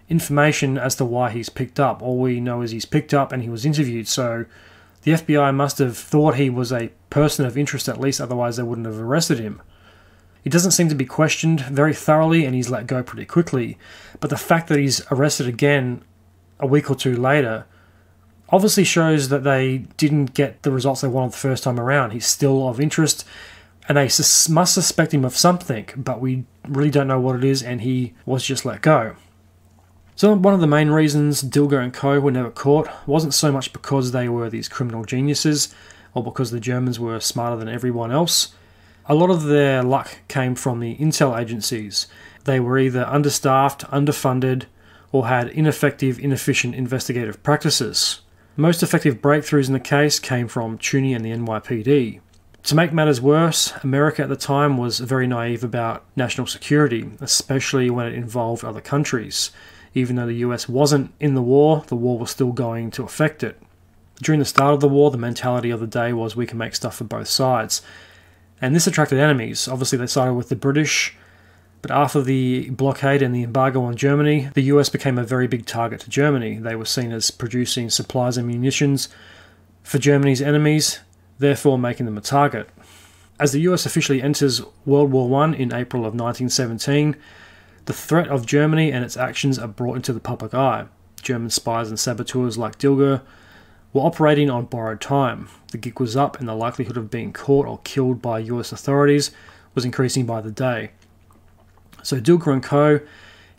information as to why he's picked up. All we know is he's picked up and he was interviewed. So the FBI must have thought he was a person of interest at least, otherwise they wouldn't have arrested him. He doesn't seem to be questioned very thoroughly and he's let go pretty quickly. But the fact that he's arrested again a week or two later obviously shows that they didn't get the results they wanted the first time around. He's still of interest and they must suspect him of something, but we really don't know what it is, and he was just let go. So one of the main reasons Dilger and co. were never caught wasn't so much because they were these criminal geniuses or because the Germans were smarter than everyone else. A lot of their luck came from the intel agencies. They were either understaffed, underfunded, or had ineffective, inefficient investigative practices. Most effective breakthroughs in the case came from CUNY and the NYPD. To make matters worse, America at the time was very naive about national security, especially when it involved other countries. Even though the US wasn't in the war was still going to affect it. During the start of the war, the mentality of the day was we can make stuff for both sides. And this attracted enemies. Obviously they sided with the British, but after the blockade and the embargo on Germany, the US became a very big target to Germany. They were seen as producing supplies and munitions for Germany's enemies, therefore making them a target. As the US officially enters World War I in April of 1917, the threat of Germany and its actions are brought into the public eye. German spies and saboteurs like Dilger were operating on borrowed time. The gig was up and the likelihood of being caught or killed by US authorities was increasing by the day. So Dilger and co.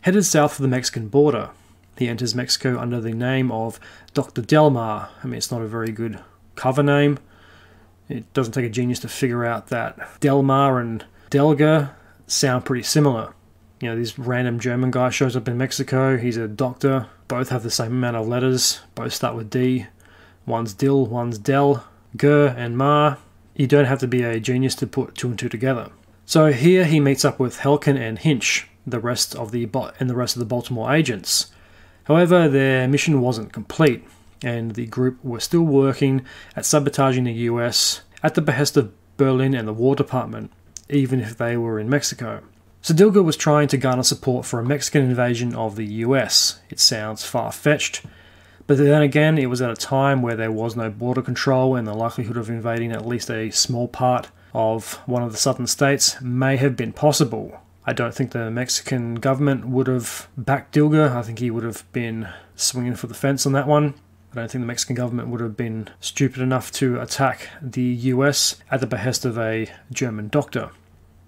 headed south for the Mexican border. He enters Mexico under the name of Dr. Delmar. I mean, it's not a very good cover name. It doesn't take a genius to figure out that Delmar and Delger sound pretty similar. This random German guy shows up in Mexico. He's a doctor. Both have the same amount of letters. Both start with D. One's Dil, one's Del. Ger and Mar. You don't have to be a genius to put two and two together. So here he meets up with Helken and Hinch, the rest of the Baltimore agents. However, their mission wasn't complete, and the group were still working at sabotaging the US at the behest of Berlin and the War Department, even if they were in Mexico. So Dilger was trying to garner support for a Mexican invasion of the US. It sounds far-fetched, but then again, it was at a time where there was no border control and the likelihood of invading at least a small part of one of the southern states may have been possible. I don't think the Mexican government would have backed Dilger. I think he would have been swinging for the fence on that one. I don't think the Mexican government would have been stupid enough to attack the US at the behest of a German doctor.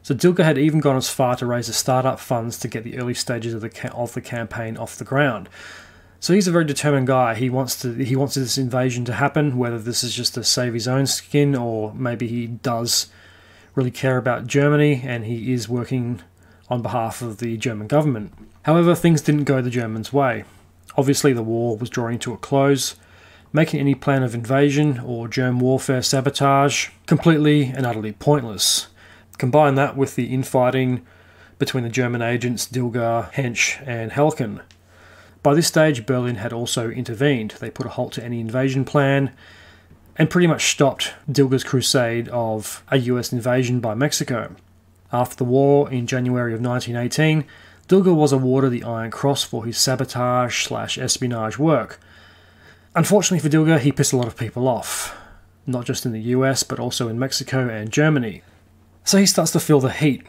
So Dilger had even gone as far to raise the startup funds to get the early stages of the campaign off the ground. So he's a very determined guy. He wants this invasion to happen, whether this is just to save his own skin or maybe he does really care about Germany and he is working on behalf of the German government. However, things didn't go the Germans' way. Obviously, the war was drawing to a close, making any plan of invasion or germ warfare sabotage completely and utterly pointless. Combine that with the infighting between the German agents Dilger, Hensch and Helken. By this stage, Berlin had also intervened. They put a halt to any invasion plan and pretty much stopped Dilger's crusade of a US invasion by Mexico. After the war, in January of 1918, Dilger was awarded the Iron Cross for his sabotage/espionage work. Unfortunately for Dilger, he pissed a lot of people off, not just in the US, but also in Mexico and Germany. So he starts to feel the heat,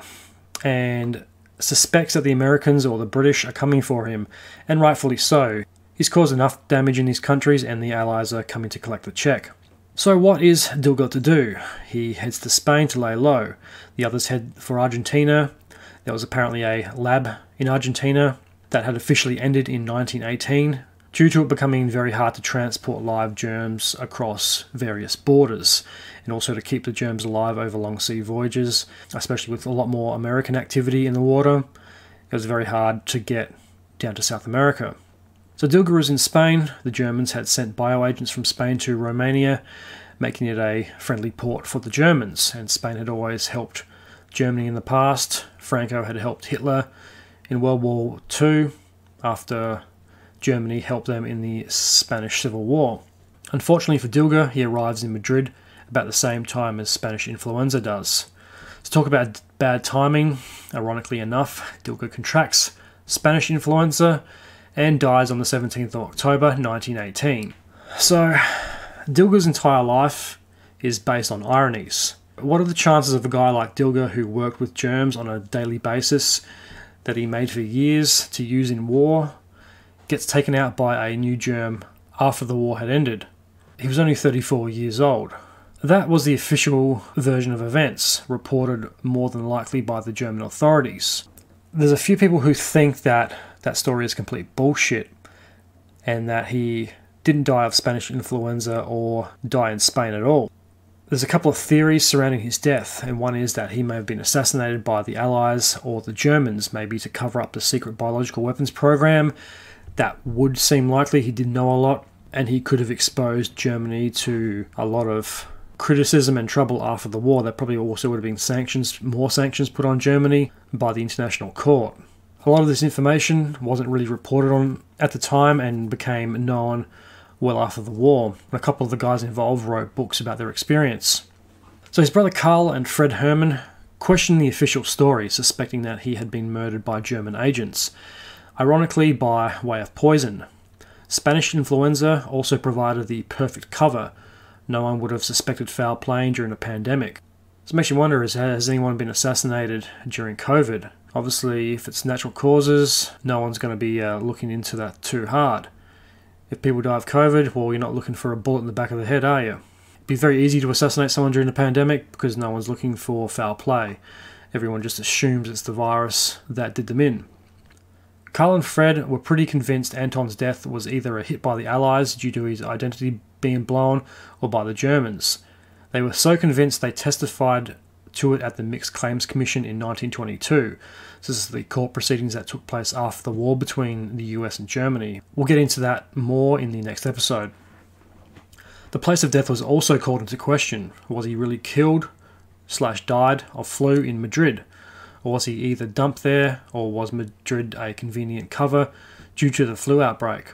and suspects that the Americans or the British are coming for him, and rightfully so. He's caused enough damage in these countries, and the Allies are coming to collect the check. So what is Dilger to do? He heads to Spain to lay low. The others head for Argentina. There was apparently a lab in Argentina that had officially ended in 1918 due to it becoming very hard to transport live germs across various borders, and also to keep the germs alive over long sea voyages, especially with a lot more American activity in the water. It was very hard to get down to South America. So Dilger was in Spain. The Germans had sent bioagents from Spain to Romania, making it a friendly port for the Germans, and Spain had always helped Germany in the past. Franco had helped Hitler in World War II after Germany helped them in the Spanish Civil War. Unfortunately for Dilger, he arrives in Madrid about the same time as Spanish influenza does. To talk about bad timing, ironically enough, Dilger contracts Spanish influenza and dies on the 17th of October 1918. So, Dilger's entire life is based on ironies. What are the chances of a guy like Dilger, who worked with germs on a daily basis that he made for years to use in war, gets taken out by a new germ after the war had ended? He was only 34 years old. That was the official version of events, reported more than likely by the German authorities. There's a few people who think that that story is complete bullshit, and that he didn't die of Spanish influenza or die in Spain at all. There's a couple of theories surrounding his death, and one is that he may have been assassinated by the Allies or the Germans, maybe to cover up the secret biological weapons program. That would seem likely. He did know a lot, and he could have exposed Germany to a lot of criticism and trouble after the war. There probably also would have been more sanctions put on Germany by the International Court. A lot of this information wasn't really reported on at the time and became known well after the war. A couple of the guys involved wrote books about their experience. So his brother Karl and Fred Hermann questioned the official story, suspecting that he had been murdered by German agents, ironically by way of poison. Spanish influenza also provided the perfect cover. No one would have suspected foul play during a pandemic. This makes you wonder, has anyone been assassinated during COVID? Obviously, if it's natural causes, no one's going to be looking into that too hard. If people die of COVID, well, you're not looking for a bullet in the back of the head, are you? It'd be very easy to assassinate someone during a pandemic because no one's looking for foul play. Everyone just assumes it's the virus that did them in. Karl and Fred were pretty convinced Anton's death was either a hit by the Allies due to his identity being blown or by the Germans. They were so convinced they testified to it at the Mixed Claims Commission in 1922. So this is the court proceedings that took place after the war between the US and Germany. We'll get into that more in the next episode. The place of death was also called into question. Was he really killed/died of flu in Madrid? Or was he either dumped there, or was Madrid a convenient cover due to the flu outbreak?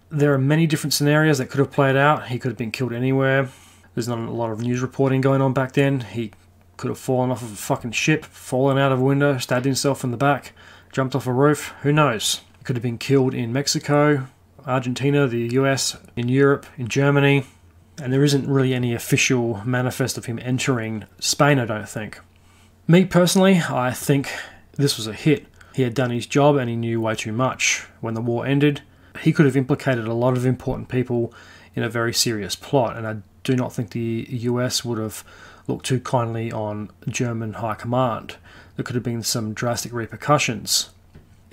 There are many different scenarios that could have played out. He could have been killed anywhere. There's not a lot of news reporting going on back then. He could have fallen off of a fucking ship, fallen out of a window, stabbed himself in the back, jumped off a roof. Who knows? He could have been killed in Mexico, Argentina, the US, in Europe, in Germany. And there isn't really any official manifest of him entering Spain, I don't think. Me personally, I think this was a hit. He had done his job and he knew way too much. When the war ended, he could have implicated a lot of important people in a very serious plot, and I do not think the US would have looked too kindly on German high command. There could have been some drastic repercussions.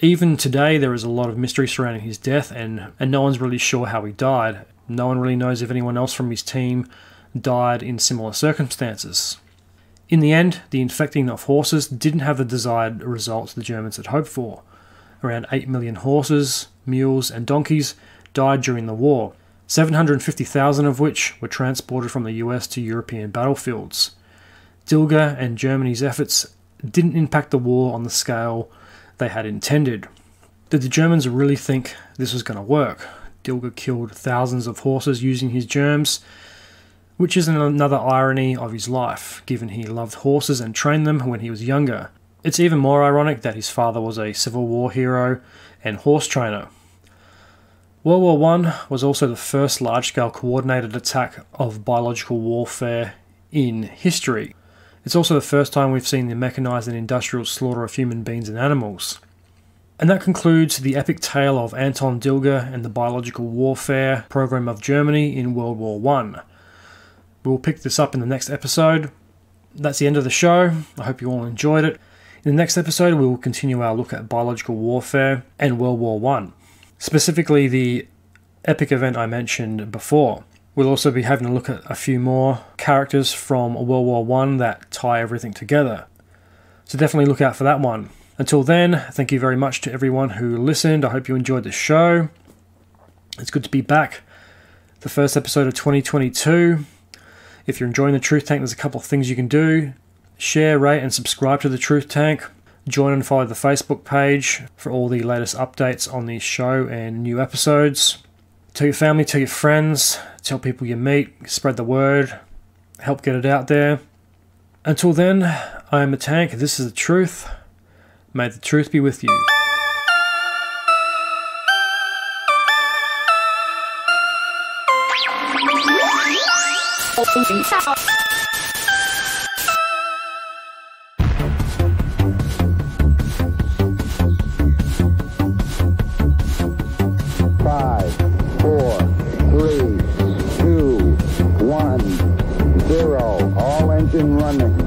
Even today, there is a lot of mystery surrounding his death, and no one's really sure how he died. No one really knows if anyone else from his team died in similar circumstances. In the end, the infecting of horses didn't have the desired results the Germans had hoped for. Around 8 million horses, mules and donkeys died during the war, 750,000 of which were transported from the US to European battlefields. Dilger and Germany's efforts didn't impact the war on the scale they had intended. Did the Germans really think this was going to work? Dilger killed thousands of horses using his germs, which is another irony of his life, given he loved horses and trained them when he was younger. It's even more ironic that his father was a Civil War hero and horse trainer. World War I was also the first large-scale coordinated attack of biological warfare in history. It's also the first time we've seen the mechanized and industrial slaughter of human beings and animals. And that concludes the epic tale of Anton Dilger and the biological warfare program of Germany in World War I. We'll pick this up in the next episode. That's the end of the show. I hope you all enjoyed it. In the next episode, we will continue our look at biological warfare and World War I, specifically the epic event I mentioned before. We'll also be having a look at a few more characters from World War I that tie everything together. So definitely look out for that one. Until then, thank you very much to everyone who listened. I hope you enjoyed the show. It's good to be back. The first episode of 2022. If you're enjoying the Truth Tank, there's a couple of things you can do. Share, rate, and subscribe to the Truth Tank. Join and follow the Facebook page for all the latest updates on the show and new episodes. Tell your family, tell your friends, tell people you meet, spread the word, help get it out there. Until then, I am the Tank, this is the Truth. May the truth be with you. Five, 4, 3, 2, 1, 0. All engine running.